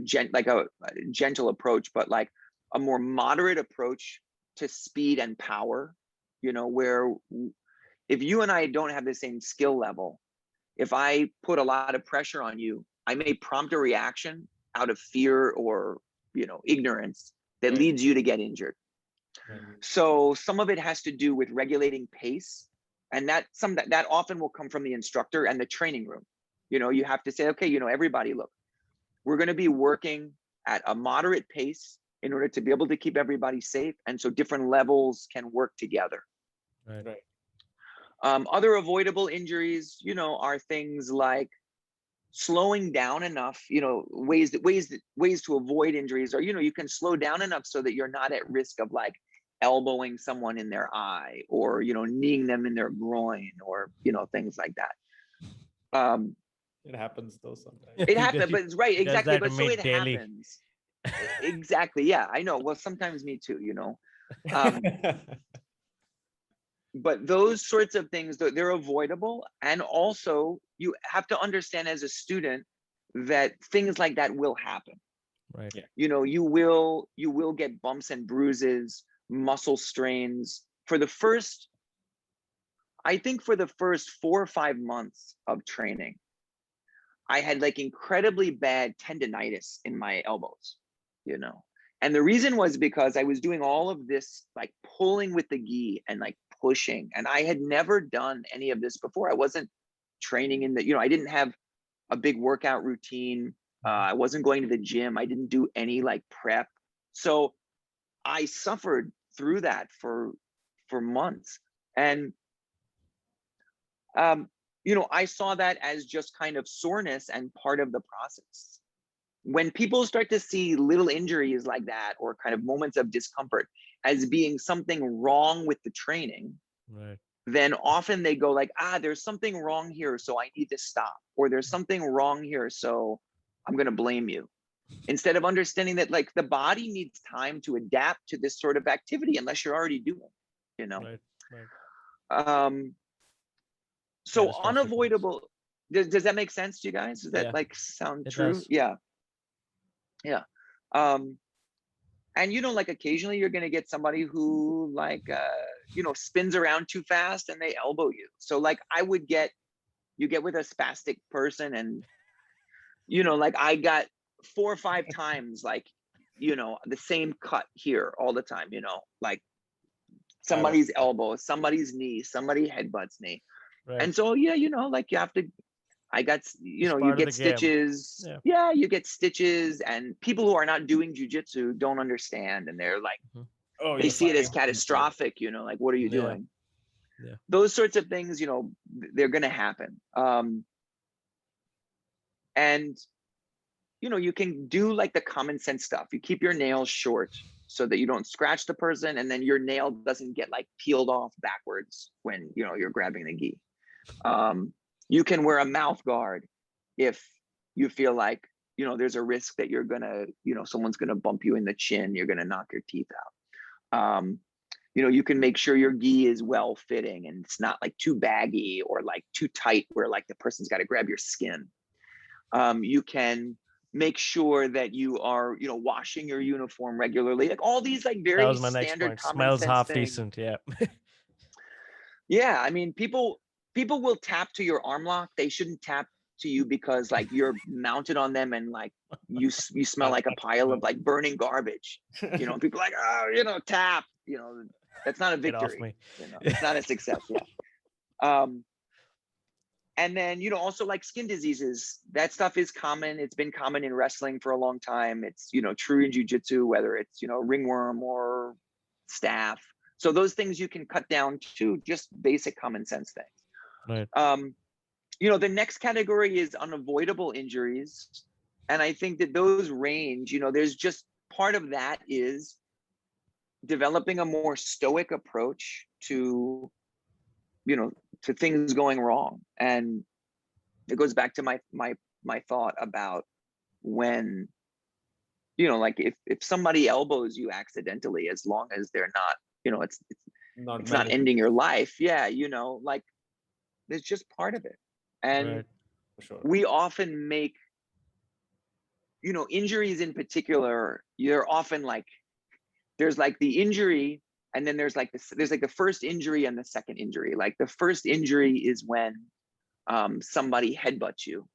gentle approach, but like a more moderate approach to speed and power, where if you and I don't have the same skill level, if I put a lot of pressure on you, I may prompt a reaction out of fear or, ignorance that Right. leads you to get injured. Right. So some of it has to do with regulating pace, and that often will come from the instructor and the training room. You have to say, okay, everybody, look, we're going to be working at a moderate pace in order to be able to keep everybody safe, and so different levels can work together. Right. Other avoidable injuries, are things like slowing down enough, ways to avoid injuries are, you can slow down enough so that you're not at risk of like elbowing someone in their eye, or, kneeing them in their groin, or, things like that. It happens though sometimes. It happens, but it's right, exactly. But so it daily. happens. Exactly. Yeah, I know. Well, sometimes me too, but those sorts of things, they're avoidable. And also, you have to understand as a student that things like that will happen. Right. Yeah. You will get bumps and bruises, muscle strains. I think for the first 4 or 5 months of training, I had like incredibly bad tendonitis in my elbows, and the reason was because I was doing all of this like pulling with the gi and like pushing, and I had never done any of this before. I wasn't training in the, I didn't have a big workout routine. I wasn't going to the gym. I didn't do any like prep. So I suffered through that for months. And, I saw that as just kind of soreness and part of the process. When people start to see little injuries like that, or kind of moments of discomfort, as being something wrong with the training, Right. then often they go like, there's something wrong here, so I need to stop. Or there's something wrong here, so I'm going to blame you. Instead of understanding that like the body needs time to adapt to this sort of activity, unless you're already doing, Right. Right. So Catastrophic ones. unavoidable. Does that make sense to you guys? Does that Yeah, like sound it true? does. Yeah. And like occasionally you're going to get somebody who like spins around too fast and they elbow you. So like you get with a spastic person and, like I got 4 or 5 times, like, the same cut here all the time, like somebody's elbow, somebody's knee, somebody headbutts knee. Right. And so, like you have to, you get stitches. Yeah, you get stitches, and people who are not doing jujitsu don't understand. And they're like, they see it as catastrophic, like, what are you doing? Yeah. Those sorts of things, they're going to happen. And, you can do like the common sense stuff. You keep your nails short so that you don't scratch the person, and then your nail doesn't get like peeled off backwards when, you're grabbing the gi. You can wear a mouth guard if you feel like, there's a risk that you're gonna, someone's gonna bump you in the chin, you're gonna knock your teeth out. You can make sure your gi is well fitting and it's not like too baggy or like too tight where like the person's got to grab your skin. You can make sure that you are, washing your uniform regularly. Like all these like very standard common Smells sense half things. decent. Yeah. Yeah, I mean, people will tap to your arm lock. They shouldn't tap to you because like you're mounted on them and like you smell like a pile of like burning garbage. People are like, oh, tap. That's not a victory. Get off me. It's not a success. Yeah. And then, also like skin diseases, that stuff is common. It's been common in wrestling for a long time. It's, true in jiu-jitsu, whether it's, ringworm or staph. So those things you can cut down to just basic common sense things. Right. The next category is unavoidable injuries. And I think that those range, there's just part of that is developing a more stoic approach to, to things going wrong. And it goes back to my thought about when, like if somebody elbows you accidentally, as long as they're not, it's not ending your life. Yeah. Like it's just part of it. And right. For sure. We often make, injuries in particular, you're often like, there's like the injury, and then there's like the first injury and the second injury. Like the first injury is when somebody headbutts you,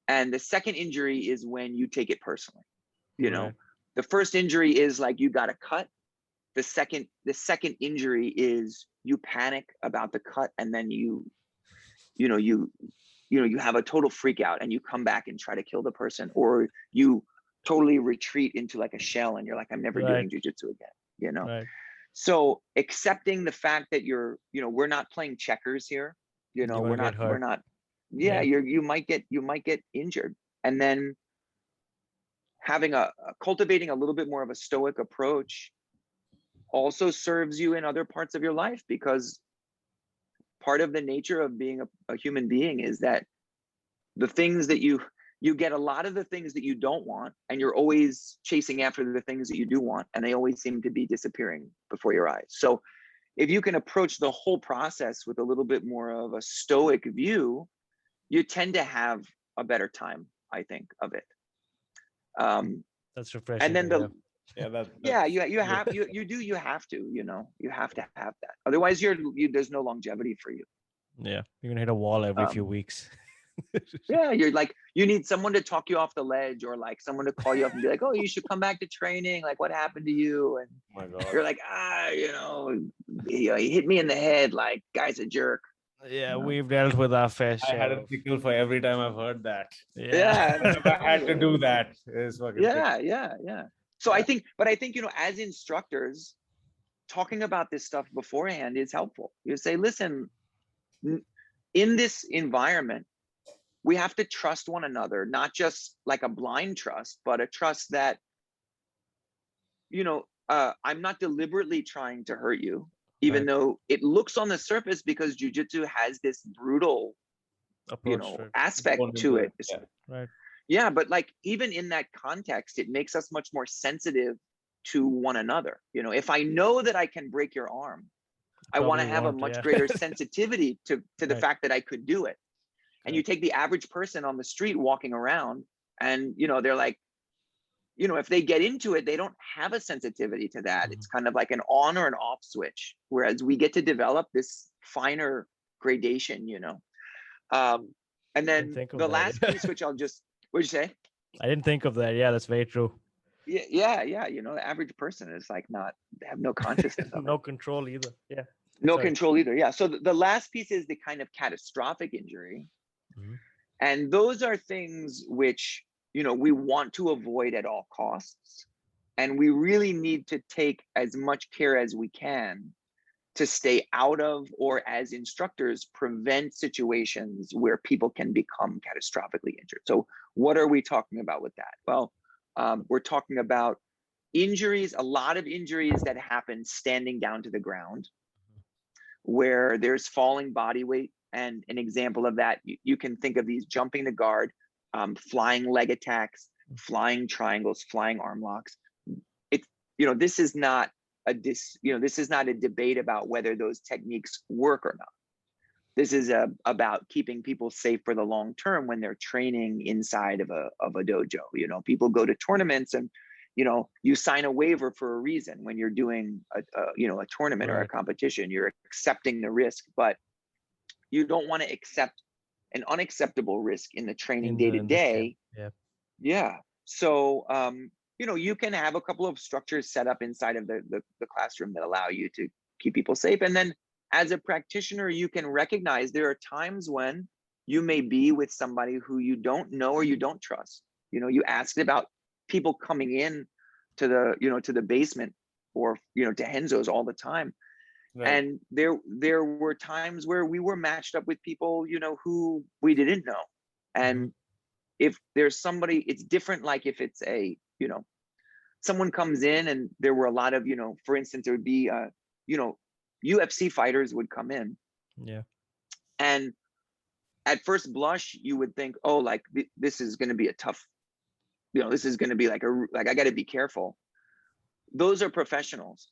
and the second injury is when you take it personally. Right. The first injury is like you got a cut. The second injury is you panic about the cut, and then you have a total freak out and you come back and try to kill the person, or you totally retreat into like a shell and you're like, I'm never doing jujitsu again, Right. So accepting the fact that we're not playing checkers here, we're not, you might get injured. And then having cultivating a little bit more of a stoic approach also serves you in other parts of your life, because part of the nature of being a human being is that the things that you get a lot of the things that you don't want, and you're always chasing after the things that you do want, and they always seem to be disappearing before your eyes. So if you can approach the whole process with a little bit more of a stoic view, you tend to have a better time, I think, of it. That's refreshing. And then you have to, you have to have that. Otherwise there's no longevity for you. Yeah. You're going to hit a wall every few weeks. Yeah, you're like, you need someone to talk you off the ledge, or like someone to call you up and be like, oh, you should come back to training. Like, what happened to you? And oh my God. You're like, he hit me in the head. Like, guy's a jerk. Yeah, we've dealt with our fair share. I had a tickle for every time I've heard that. Yeah. I had to do that. It's fucking Yeah. So I think, as instructors, talking about this stuff beforehand is helpful. You say, listen, in this environment, we have to trust one another, not just like a blind trust, but a trust that, I'm not deliberately trying to hurt you, even though it looks on the surface, because jiu-jitsu has this brutal, aspect to it. Yeah. Right. Yeah, but like even in that context, it makes us much more sensitive to one another. If I know that I can break your arm, I want to have a much greater sensitivity to the fact that I could do it. And you take the average person on the street walking around, and they're like, if they get into it, they don't have a sensitivity to that. It's kind of like an on or an off switch. Whereas we get to develop this finer gradation, and then the last piece, which I'll just, what'd you say? I didn't think of that. Yeah, that's very true. Yeah. The average person is like they have no consciousness of no control either. Yeah. No control either. Yeah. So the last piece is the kind of catastrophic injury. And those are things which, we want to avoid at all costs. And we really need to take as much care as we can to stay out of, or as instructors, prevent situations where people can become catastrophically injured. So what are we talking about with that? Well, we're talking about injuries, a lot of injuries that happen standing down to the ground, where there's falling body weight. And an example of that, you can think of these jumping the guard, flying leg attacks, flying triangles, flying arm locks. This is not a debate about whether those techniques work or not. This is about keeping people safe for the long term when they're training inside of a dojo. People go to tournaments and you sign a waiver for a reason. When you're doing a tournament or a competition, you're accepting the risk, but you don't want to accept an unacceptable risk in the training day to day. Yeah. So you can have a couple of structures set up inside of the classroom that allow you to keep people safe. And then as a practitioner, you can recognize there are times when you may be with somebody who you don't know or you don't trust. You asked about people coming in to the basement or to Renzo's all the time. Right. And there were times where we were matched up with people who we didn't know. And if there's somebody, it's different. Like if it's someone comes in and there were a lot of for instance, there would be UFC fighters would come in. Yeah. And at first blush, you would think, oh, like this is going to be a tough, this is going to be like I got to be careful. Those are professionals.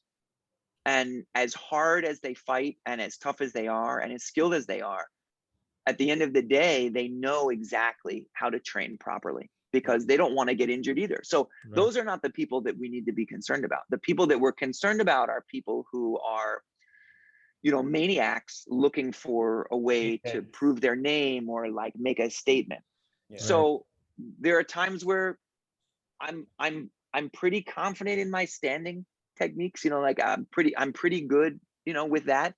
And as hard as they fight and as tough as they are and as skilled as they are, at the end of the day, they know exactly how to train properly because they don't want to get injured either. So those are not the people that we need to be concerned about. The people that we're concerned about are people who are, maniacs looking for a way to prove their name or like make a statement. Yeah. So there are times where I'm pretty confident in my standing techniques, like I'm pretty good, with that.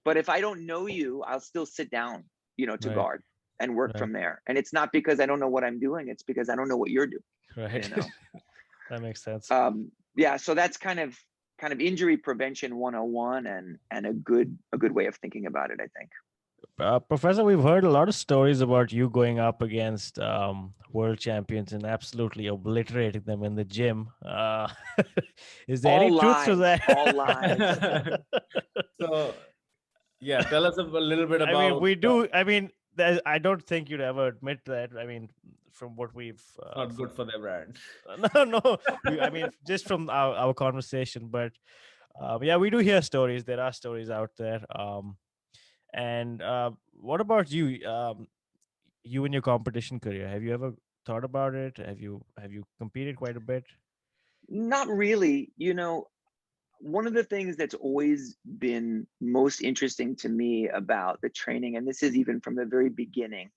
But if I don't know you, I'll still sit down, to guard and work from there. And it's not because I don't know what I'm doing. It's because I don't know what you're doing. Right. That makes sense. Yeah. So that's kind of injury prevention 101 and a good way of thinking about it, I think. Professor, we've heard a lot of stories about you going up against world champions and absolutely obliterating them in the gym. Is there any truth to that? All lies. So, yeah, tell us a little bit about. I don't think you'd ever admit that. I mean, from what we've not good for their brand. No. Just from our conversation, but we do hear stories. There are stories out there. And what about you? You in your competition career, have you ever thought about it? Have you competed quite a bit? Not really. One of the things that's always been most interesting to me about the training, and this is even from the very beginning,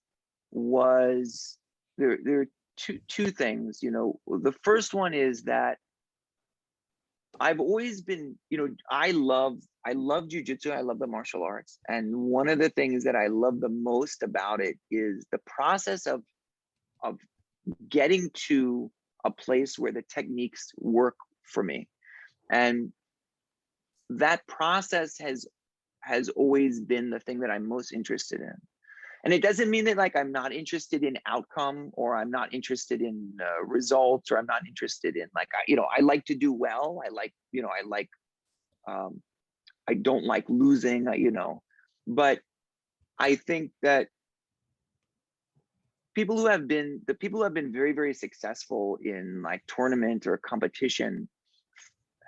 was there are two things. The first one is that I've always been, I love Jiu Jitsu. I love the martial arts. And one of the things that I love the most about it is the process of getting to a place where the techniques work for me. And that process has always been the thing that I'm most interested in. And it doesn't mean that like I'm not interested in outcome or I'm not interested in results or I'm not interested in like, I like to do well. I don't like losing, but I think that the people who have been very, very successful in like tournament or competition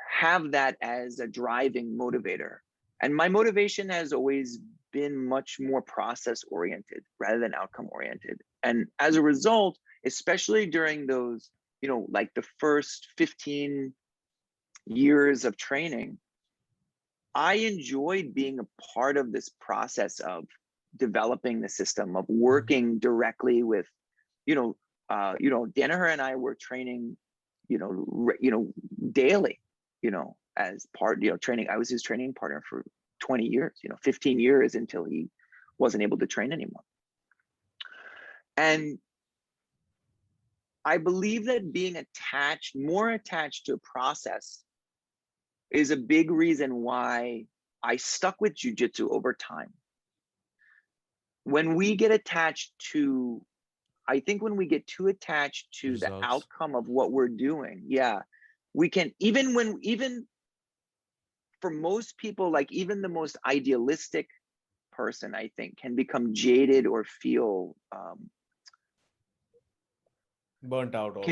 have that as a driving motivator. And my motivation has always been much more process oriented rather than outcome oriented. And as a result, especially during those like the first 15 years of training, I enjoyed being a part of this process of developing the system, of working directly with, Danaher and I were training, daily, as part, training. I was his training partner for 20 years, 15 years until he wasn't able to train anymore. And I believe that being more attached to a process is a big reason why I stuck with jiu-jitsu over time. When we get attached to, I think when we get too attached to Results. the outcome of what we're doing, we can, even for most people, like even the most idealistic person, I think, can become jaded or feel burnt out.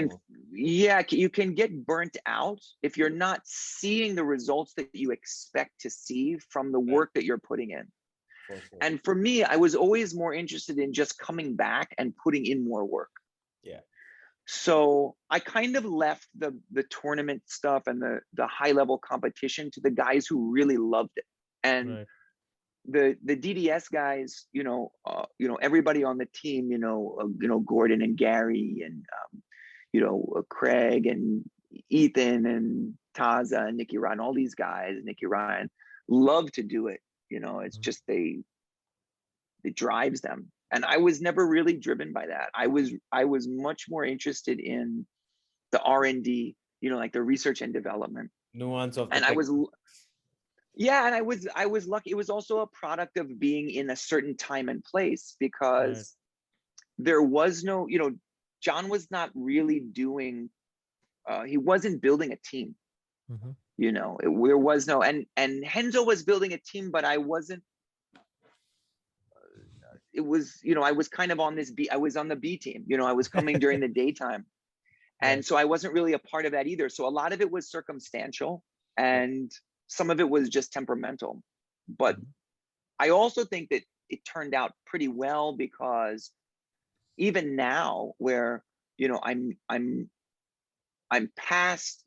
You can get burnt out if you're not seeing the results that you expect to see from the work that you're putting in. For sure. And for me, I was always more interested in just coming back and putting in more work. Yeah. So I kind of left the tournament stuff and the high level competition to the guys who really loved it. And the DDS guys, everybody on the team, Gordon and Gary and Craig and Ethan and Taza and Nicky Ryan, all these guys, Nicky Ryan, love to do it. It's just it drives them. And I was never really driven by that. I was much more interested in the R&D, like the research and development nuance of and I was lucky. It was also a product of being in a certain time and place, because there was no, John was not really doing, he wasn't building a team. There was no, and Renzo was building a team, but I wasn't, it was, I was kind of on this I was on the B team, I was coming during the daytime. And so I wasn't really a part of that either. So a lot of it was circumstantial and some of it was just temperamental. But I also think that it turned out pretty well, because even now where, I'm past,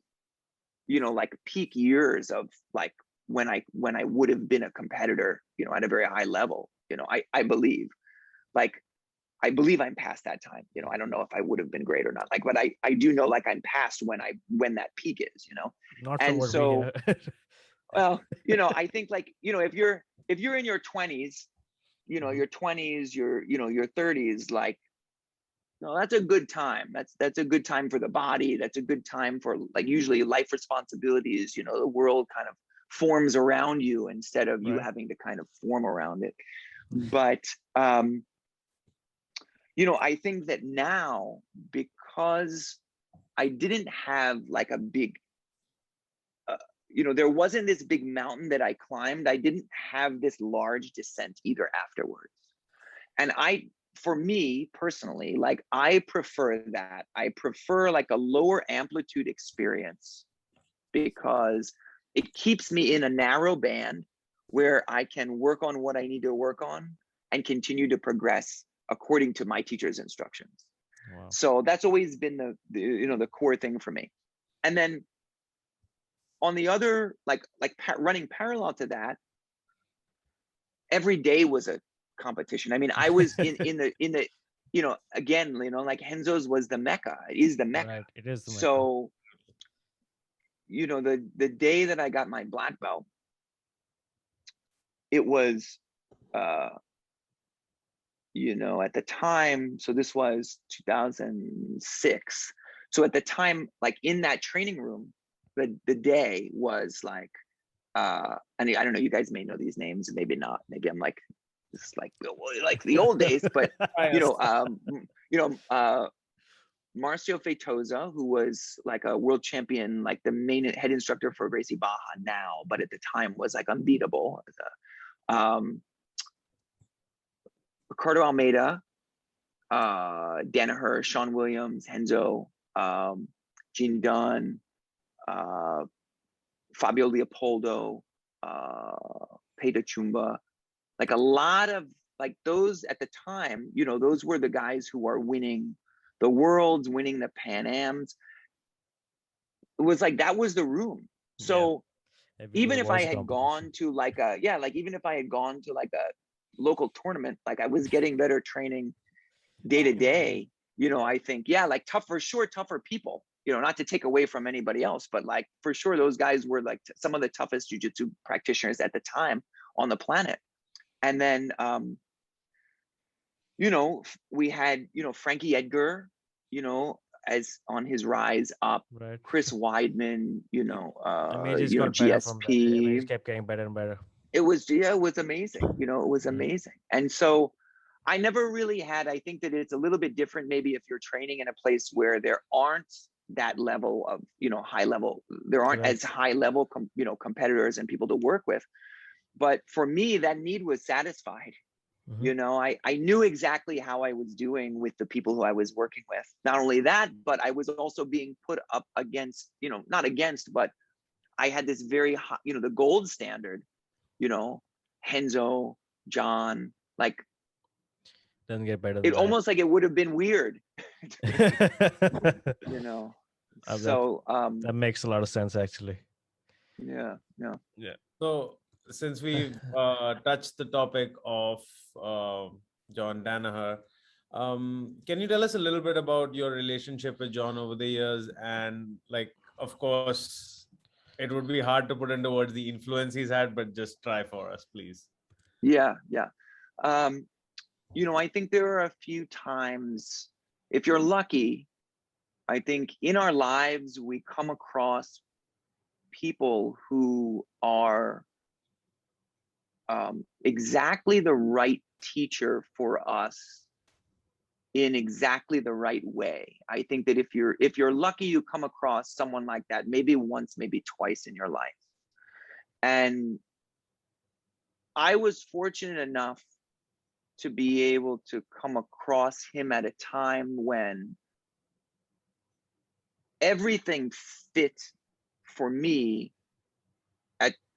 like peak years of like when I would have been a competitor, at a very high level, I believe I'm past that time. I don't know if I would have been great or not, like, but I do know, like, I'm past when that peak is, Not and from so, well, I think, like, if you're in your 20s, your 20s, your 30s, like, that's a good time. That's a good time for the body. That's a good time for, like, usually life responsibilities, the world kind of forms around you instead of you having to kind of form around it. But, I think that now, because I didn't have like a big, there wasn't this big mountain that I climbed. I didn't have this large descent either afterwards. And for me personally, like, I prefer that. I prefer like a lower amplitude experience, because it keeps me in a narrow band where I can work on what I need to work on and continue to progress according to my teacher's instructions. Wow. So that's always been the core thing for me. And then on the other, running parallel to that, every day was a competition. I mean, I was in the again, like, Renzo's was the Mecca. It is the Mecca. Right. It is the Mecca. So, the day that I got my black belt, it was, at the time, so this was 2006. So at the time, like, in that training room, the day was like, and I don't know, you guys may know these names and maybe not. Maybe I'm like, this is like the old days, but Marcio Feitosa, who was like a world champion, like the main head instructor for Gracie Baja now, but at the time was like unbeatable. Ricardo Almeida, Danaher, Sean Williams, Renzo, Gene Dunn, Fabio Leopoldo, Peter Chumba, like a lot of, like, those at the time, those were the guys who are winning the worlds, winning the Pan Ams. it was like, that was the room. So even if I had gone to like even if I had gone to like a local tournament, like I was getting better training day to day, you know, I think, like tougher people, you know, not to take away from anybody else, but like for sure, those guys were like some of the toughest jiu-jitsu practitioners at the time on the planet. And then, you know, we had, you know, Frankie Edgar, you know, as on his rise up, right. Chris Weidman, you know, just got better from that. The GSP. image kept getting better and better. It was amazing. You know, it was amazing. And so I never really had, I think that it's a little bit different, maybe if you're training in a place where there aren't that level of, you know, high level, there aren't as high level, you know, competitors and people to work with. But for me, that need was satisfied. You know, I knew exactly how I was doing with the people who I was working with. Not only that, but I was also being put up against, you know, not against, but I had this very high, you know, the gold standard, you know, Renzo, John, like, doesn't get better than it that. almost like it would have been weird, you know. So that makes a lot of sense, actually. Yeah. So since we've touched the topic of John Danaher, can you tell us a little bit about your relationship with John over the years? And like, of course, it would be hard to put into words the influence he's had, but just try for us, please. Yeah. You know, I think there are a few times, if you're lucky, I think in our lives, we come across people who are exactly the right teacher for us in exactly the right way. I think that if you're lucky, you come across someone like that, maybe once, maybe twice in your life. And I was fortunate enough to be able to come across him at a time when everything fit for me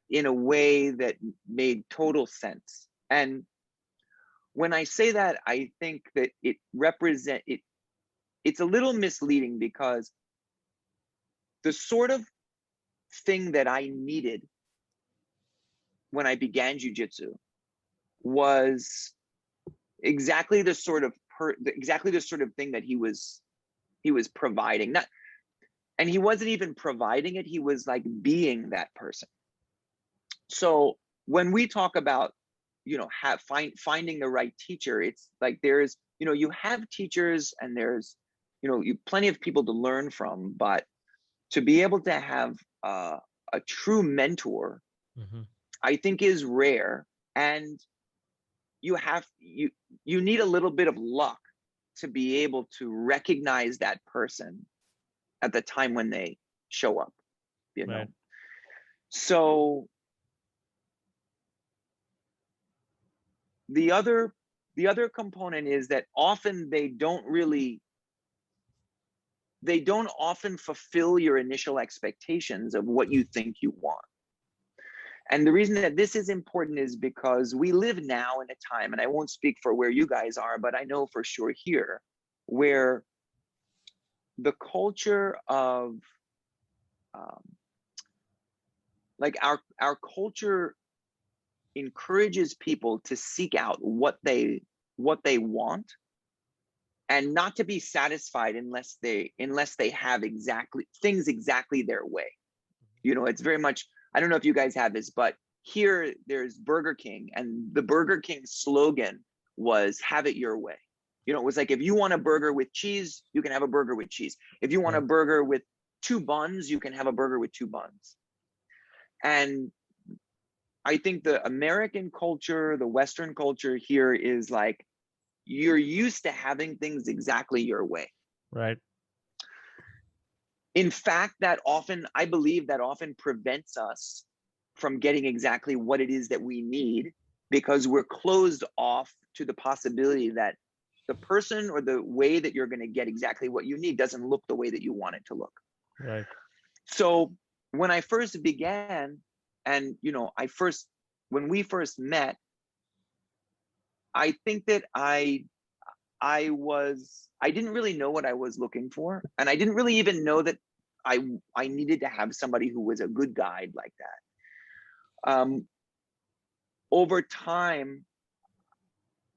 in a way that made total sense. And when I say that, I think that it's a little misleading, because the sort of thing that I needed when I began jiu-jitsu was exactly the sort of thing that he was providing. And he wasn't even providing it, he was like being that person. So when we talk about, you know, finding the right teacher, it's like there's, you know, you have teachers and there's, you know, plenty of people to learn from, but to be able to have a true mentor, I think is rare. And you need a little bit of luck to be able to recognize that person at the time when they show up, you know. So the other component is that often they don't often fulfill your initial expectations of what you think you want. And the reason that this is important is because we live now in a time, and I won't speak for where you guys are, but I know for sure here, where the culture of like our culture encourages people to seek out what they want, and not to be satisfied unless they have things exactly their way. You know, it's very much, I don't know if you guys have this, but here there's Burger King, and the Burger King slogan was "Have it your way." You know, it was like, if you want a burger with cheese, you can have a burger with cheese. If you want a burger with 2 buns, you can have a burger with 2 buns. And I think the American culture, the Western culture here is like, you're used to having things exactly your way. Right. In fact, I believe that often prevents us from getting exactly what it is that we need, because we're closed off to the possibility that the person or the way that you're going to get exactly what you need doesn't look the way that you want it to look. Right. So when I first began, and, you know, when we first met, I think that I didn't really know what I was looking for. And I didn't really even know that I needed to have somebody who was a good guide like that. Over time,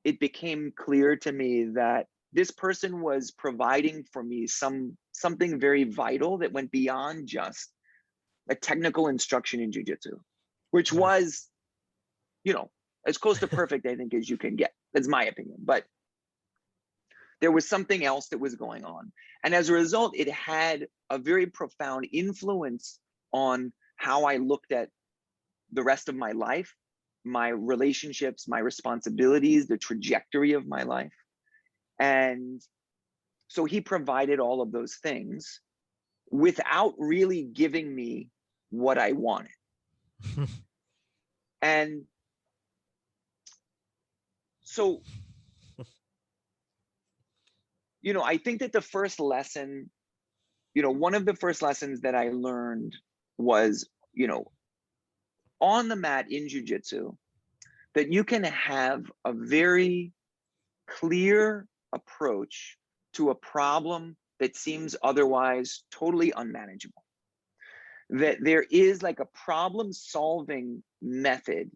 it became clear to me that this person was providing for me something very vital that went beyond just a technical instruction in jiu-jitsu, which was, you know, as close to perfect, I think, as you can get. That's my opinion. But there was something else that was going on. And as a result, it had a very profound influence on how I looked at the rest of my life, my relationships, my responsibilities, the trajectory of my life. And so he provided all of those things without really giving me what I wanted. And so, you know, I think that the first lesson, you know, one of the first lessons that I learned was, you know, on the mat in jiu-jitsu, that you can have a very clear approach to a problem that seems otherwise totally unmanageable. That there is like a problem solving method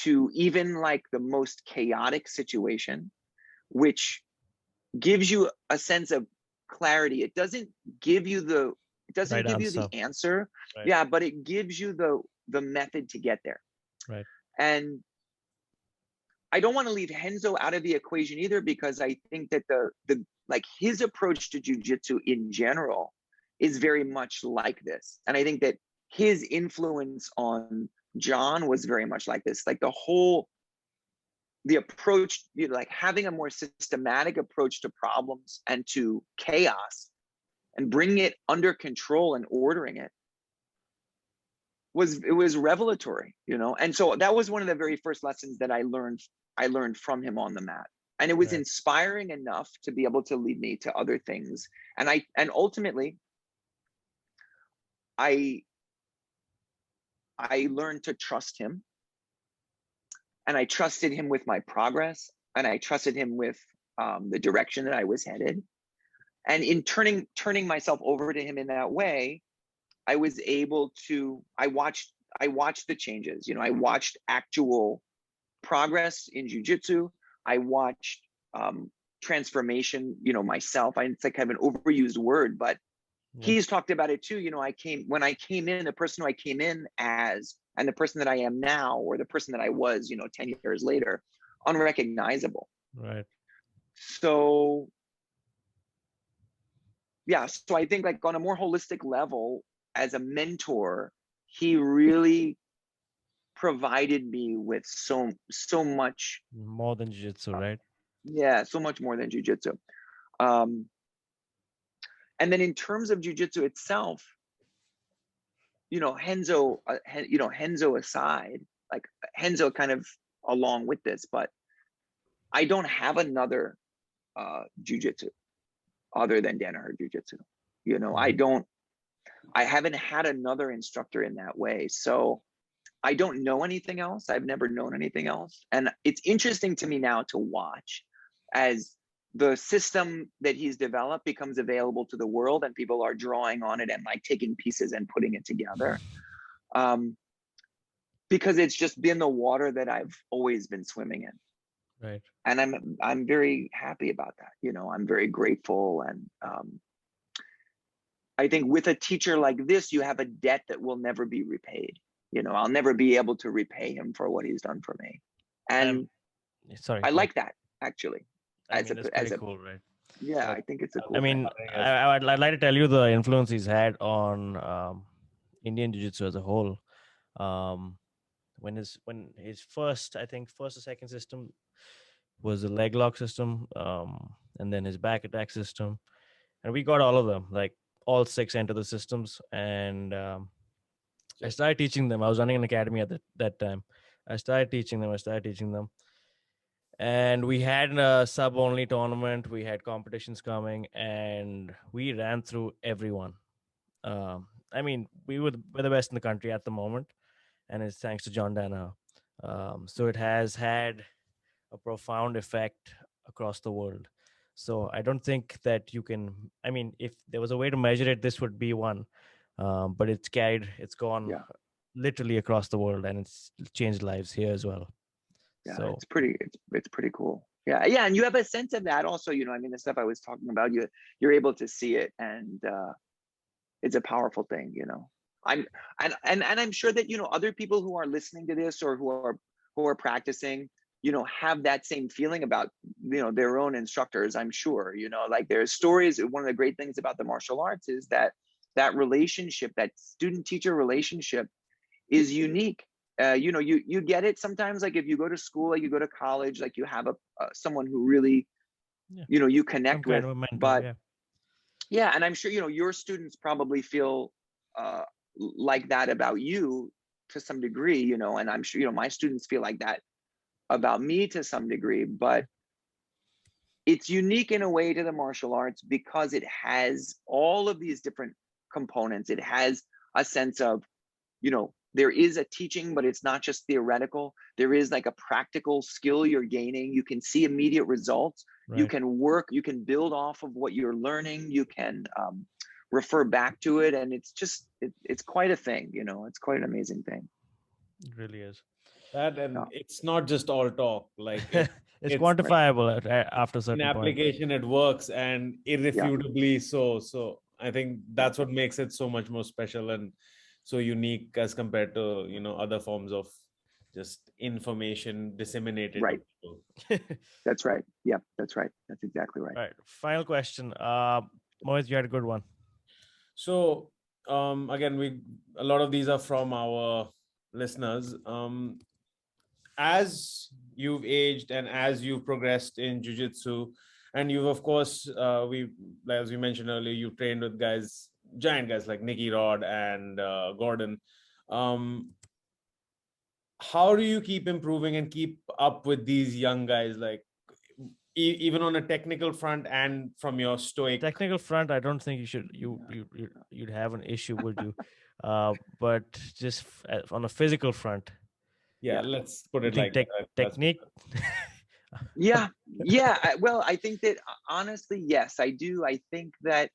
to even like the most chaotic situation, which gives you a sense of clarity. It doesn't give you the answer. Right. Yeah, but it gives you the method to get there. Right. And I don't want to leave Renzo out of the equation either, because I think that the like his approach to jiu-jitsu in general is very much like this. And I think that his influence on John was very much like this. Like the approach, you know, like having a more systematic approach to problems and to chaos and bringing it under control and ordering it was revelatory, you know. And so that was one of the very first lessons that I learned from him on the mat. And it was inspiring enough to be able to lead me to other things. And ultimately I learned to trust him, and I trusted him with my progress, and I trusted him with the direction that I was headed. And in turning myself over to him in that way, I was able to, I watched the changes. You know, I watched actual progress in jiu-jitsu. I watched transformation, you know, myself. It's like kind of an overused word, but he's talked about it too. You know, when I came in, the person who I came in as, and the person that I am now, or the person that I was, you know, 10 years later, unrecognizable. Right. So, yeah. So I think like on a more holistic level, as a mentor, he really provided me with so much more than jiu-jitsu, right? Yeah, so much more than jiu-jitsu. And then in terms of jiu-jitsu itself, you know, Renzo aside, like Renzo kind of along with this, but I don't have another jiu-jitsu other than Danaher jiu-jitsu. You know, I haven't had another instructor in that way. So I don't know anything else. I've never known anything else. And it's interesting to me now to watch as the system that he's developed becomes available to the world and people are drawing on it and like taking pieces and putting it together. Because it's just been the water that I've always been swimming in. Right. And I'm very happy about that. You know, I'm very grateful. And I think with a teacher like this, you have a debt that will never be repaid. You know, I'll never be able to repay him for what he's done for me. And I like that, actually. That's pretty cool, right? Yeah, I think it's a cool thing. I'd like to tell you the influence he's had on Indian Jiu-Jitsu as a whole. When his first or second system was the leg lock system, and then his back attack system, and we got all of them, like all 6 enter the systems, and I started teaching them. I was running an academy at that time. I started teaching them. And we had a sub-only tournament. We had competitions coming, and we ran through everyone. I mean, we're the best in the country at the moment, and it's thanks to John Danaher. So it has had a profound effect across the world. So I don't think that you can, I mean, if there was a way to measure it, this would be one. but it's gone literally across the world, and it's changed lives here as well. Yeah, So it's pretty cool. Yeah, and you have a sense of that also. I mean, the stuff I was talking about, you're able to see it, and it's a powerful thing. I'm I'm sure that other people who are listening to this or who are practicing, have that same feeling about their own instructors. I'm sure like there's stories. One of the great things about the martial arts is that relationship, that student-teacher relationship, is unique. You get it sometimes, like if you go to school, like you go to college, like you have someone who really you connect with, but yeah, and I'm sure your students probably feel like that about you to some degree, and I'm sure my students feel like that about me to some degree. But it's unique in a way to the martial arts because it has all of these different components. It has a sense of there is a teaching, but it's not just theoretical. There is like a practical skill you're gaining. You can see immediate results. Right. You can work, you can build off of what you're learning. You can refer back to it. And it's just, it's quite a thing, it's quite an amazing thing. It really is. That, and it's not just all talk, like it's quantifiable after a certain in application point. It works, and irrefutably so I think that's what makes it so much more special and so unique as compared to other forms of just information disseminated to people. That's right. Yeah, that's right. That's exactly right. All right, final question. Mohit, you had a good one. So again, a lot of these are from our listeners. As you've aged and as you've progressed in jiu-jitsu, and you've of course as we mentioned earlier, you trained with giant guys like Nicky Rod and Gordon. How do you keep improving and keep up with these young guys, like even on a technical front and from your stoic technical front? I don't think you'd have an issue, would you? But just on a physical front, let's put it like that. Technique. yeah. Well, I think that honestly, yes, I do. I think that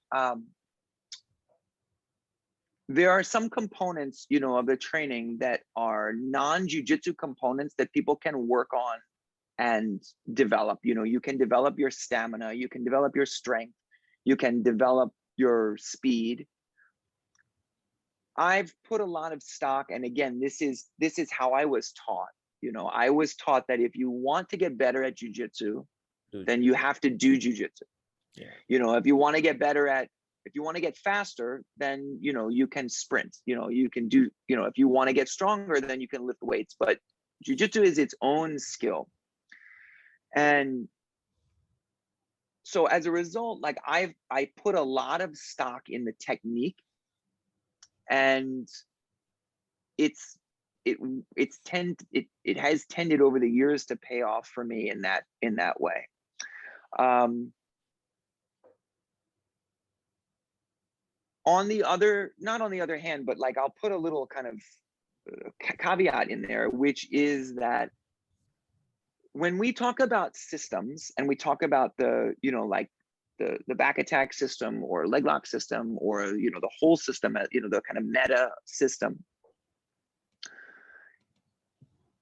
there are some components, of the training that are non-jiu-jitsu components that people can work on and develop. You can develop your stamina, you can develop your strength, you can develop your speed. I've put a lot of stock, and again, this is how I was taught. I was taught that if you want to get better at jiu-jitsu, then you have to do jiu-jitsu. If you want to get better at, if you want to get faster, then you can sprint. You can do. If you want to get stronger, then you can lift weights. But jiu-jitsu is its own skill, and so as a result, like I put a lot of stock in the technique, and it has tended over the years to pay off for me in that way. Not on the other hand, but like I'll put a little kind of caveat in there, which is that when we talk about systems and we talk about the back attack system or leg lock system or the whole system, the kind of meta system,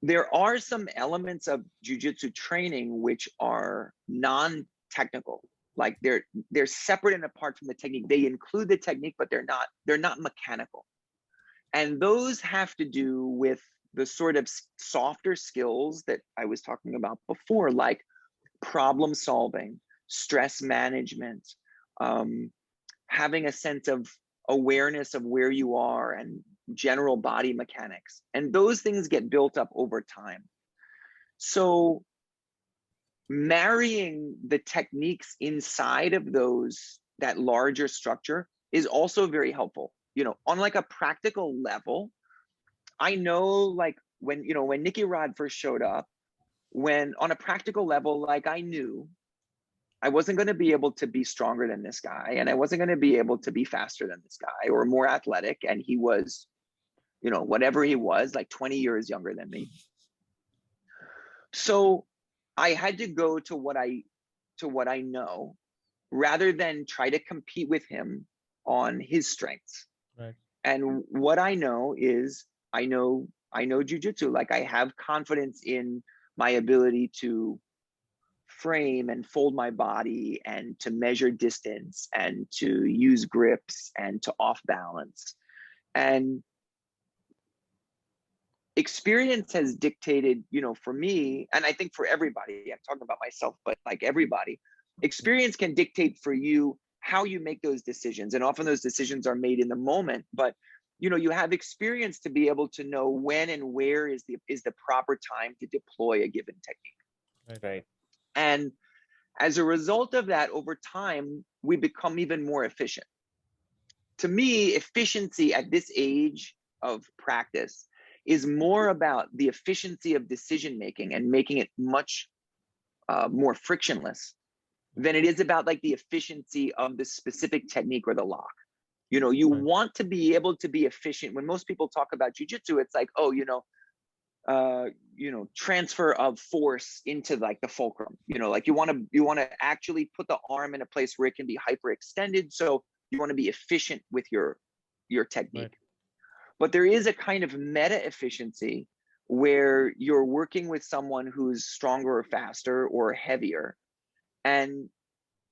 there are some elements of jiu-jitsu training which are non-technical. Like they're separate and apart from the technique. They include the technique, but they're not mechanical. And those have to do with the sort of softer skills that I was talking about before, like problem solving, stress management, having a sense of awareness of where you are, and general body mechanics. And those things get built up over time. So marrying the techniques inside of that larger structure is also very helpful. On like a practical level, I know like when Nicky Rod first showed up, on a practical level, like I knew I wasn't going to be able to be stronger than this guy, and I wasn't going to be able to be faster than this guy or more athletic. And he was, whatever he was, like 20 years younger than me. So I had to go to what I know, rather than try to compete with him on his strengths. Right. And what I know is I know jujitsu. Like I have confidence in my ability to frame and fold my body and to measure distance and to use grips and to off balance. And experience has dictated, you know, for me, and I think for everybody, I'm talking about myself, but like everybody, experience can dictate for you how you make those decisions. And often those decisions are made in the moment, but you know, you have experience to be able to know when and where is the proper time to deploy a given technique. Right. And as a result of that, over time, we become even more efficient. To me, efficiency at this age of practice is more about the efficiency of decision making and making it much more frictionless than it is about like the efficiency of the specific technique or the lock. You know, you want to be able to be efficient. When most people talk about jiu-jitsu, it's like, oh, you know, transfer of force into like the fulcrum. You know, like you want to actually put the arm in a place where it can be hyperextended. So you want to be efficient with your technique. Right. But there is a kind of meta efficiency where you're working with someone who's stronger or faster or heavier, and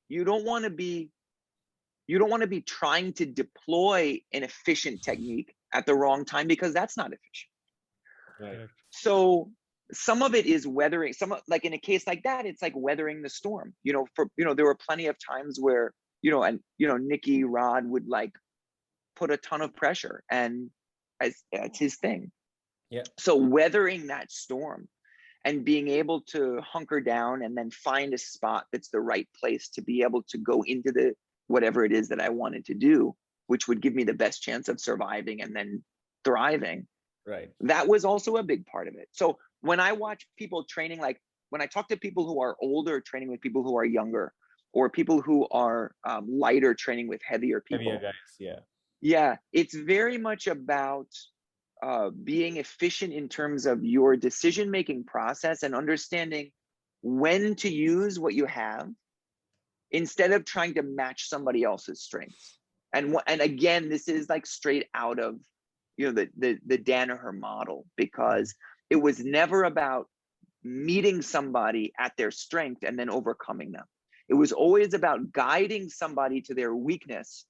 you don't want to be trying to deploy an efficient technique at the wrong time, because that's not efficient. Right. So some of it is weathering, like in a case like that, it's like weathering the storm. You know, there were plenty of times where, Nicky Rod would like put a ton of pressure, and it's his thing. Yeah. So weathering that storm and being able to hunker down and then find a spot that's the right place to be able to go into the whatever it is that I wanted to do, which would give me the best chance of surviving and then thriving. Right. That was also a big part of it. So when I watch people training, like when I talk to people who are older training with people who are younger, or people who are lighter training with heavier people. Heavier guys, yeah. Yeah, it's very much about being efficient in terms of your decision-making process and understanding when to use what you have instead of trying to match somebody else's strengths. And again, this is like straight out of, the Danaher model, because it was never about meeting somebody at their strength and then overcoming them. It was always about guiding somebody to their weakness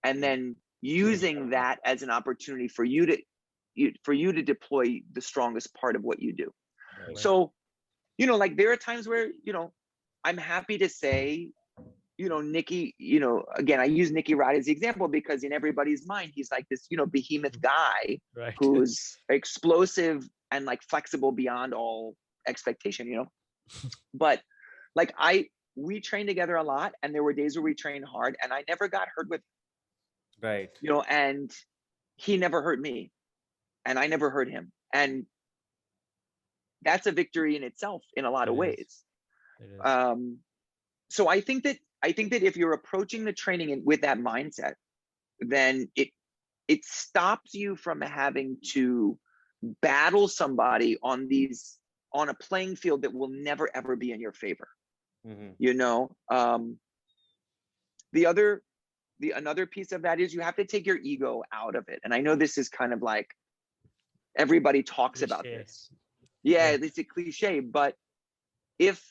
and then using that as an opportunity for you to deploy the strongest part of what you do. Right. So, like there are times where, I'm happy to say, Nicky, again, I use Nicky Rod as the example because in everybody's mind, he's like this, behemoth guy, right, who's explosive and like flexible beyond all expectation, but like we trained together a lot, and there were days where we trained hard, and I never got hurt with him. Right. And he never hurt me, and I never hurt him. And that's a victory in itself in a lot of ways. It is. So I think that if you're approaching the training with that mindset, then it stops you from having to battle somebody on a playing field that will never ever be in your favor. Mm-hmm. Another piece of that is you have to take your ego out of it. And I know this is kind of like everybody talks about this. Yeah, it's a cliche, but if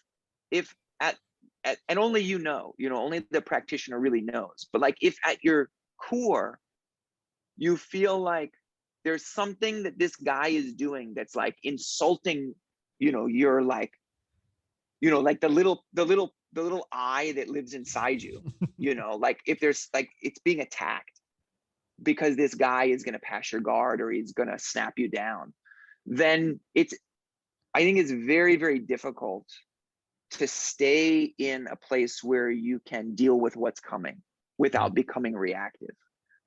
and only only the practitioner really knows, but like if at your core you feel like there's something that this guy is doing that's like insulting, you're like, like the little eye that lives inside you, like if there's like it's being attacked because this guy is going to pass your guard or he's going to snap you down, then I think it's very, very difficult to stay in a place where you can deal with what's coming without becoming reactive.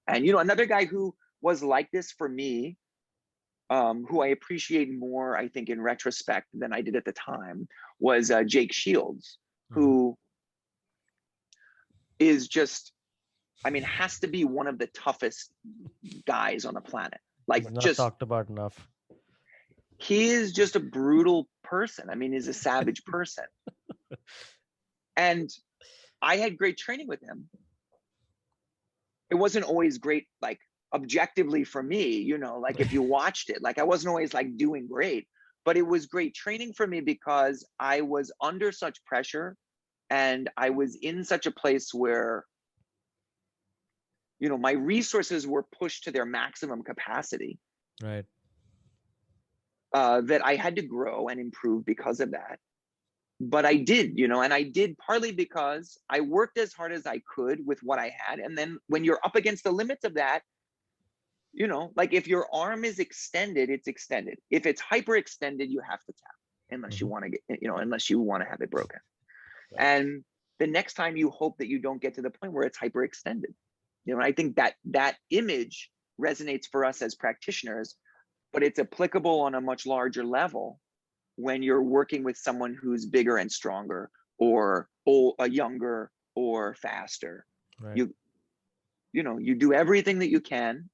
And, another guy who was like this for me, who I appreciate more, I think, in retrospect than I did at the time, was Jake Shields, who is just, has to be one of the toughest guys on the planet. Like, not just talked about enough. He is just a brutal person. He's a savage person. And I had great training with him. It wasn't always great, like objectively for me, like if you watched it, like I wasn't always like doing great, but it was great training for me because I was under such pressure and I was in such a place where, my resources were pushed to their maximum capacity. Right. That I had to grow and improve because of that. But I did, and I did partly because I worked as hard as I could with what I had. And then when you're up against the limits of that, like if your arm is extended, it's extended. If it's hyperextended, you have to tap unless you want to get, unless you want to have it broken. Right. And the next time you hope that you don't get to the point where it's hyperextended. I think that image resonates for us as practitioners, but it's applicable on a much larger level when you're working with someone who's bigger and stronger or younger or faster. Right. You do everything that you can.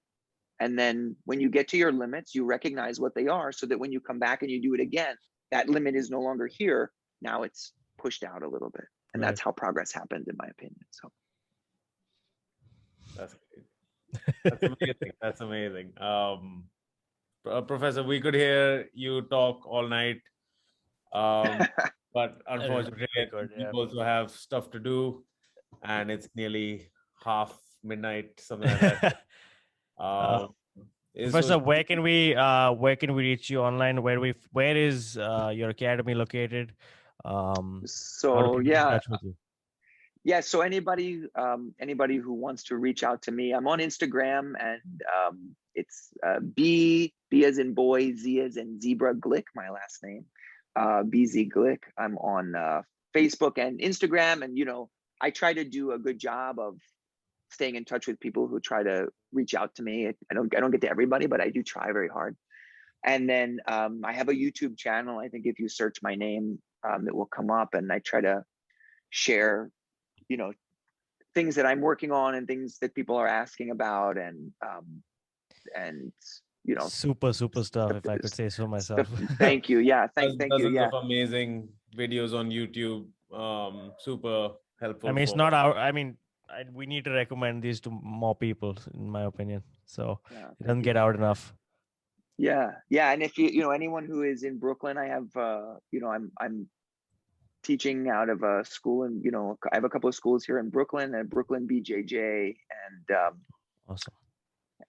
And then when you get to your limits, you recognize what they are so that when you come back and you do it again, that limit is no longer here. Now it's pushed out a little bit. And right. That's how progress happened, in my opinion. So that's great. That's amazing. That's amazing. Professor, we could hear you talk all night. But unfortunately, we also have stuff to do, and it's nearly midnight, something like that. Professor, where can we reach you online? Where is your academy located? So anybody who wants to reach out to me, I'm on Instagram, and it's B as in boy, Z as in zebra, Glick, my last name. BZ Glick. I'm on Facebook and Instagram, and I try to do a good job of staying in touch with people who try to reach out to me. I don't get to everybody, but I do try very hard. And then I have a YouTube channel. I think if you search my name, it will come up, and I try to share, things that I'm working on and things that people are asking about, and super stuff, if I could say so myself. Thank you. Yeah, thank you. Yeah, amazing videos on YouTube. Super helpful. I mean, it's not we need to recommend these to more people, in my opinion. So it doesn't get out enough. Yeah. And if anyone who is in Brooklyn, I have I'm teaching out of a school, and I have a couple of schools here in Brooklyn, and Brooklyn BJJ, and awesome.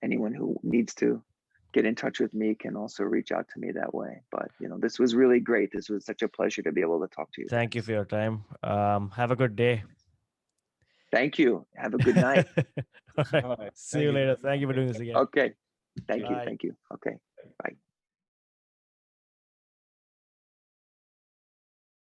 Anyone who needs to get in touch with me can also reach out to me that way. But this was really great. This was such a pleasure to be able to talk to you. Thank you for your time. Have a good day. Thank you. Have a good night. All right. See you later. Thank you for doing this again. Okay. Thank you. Okay. Bye.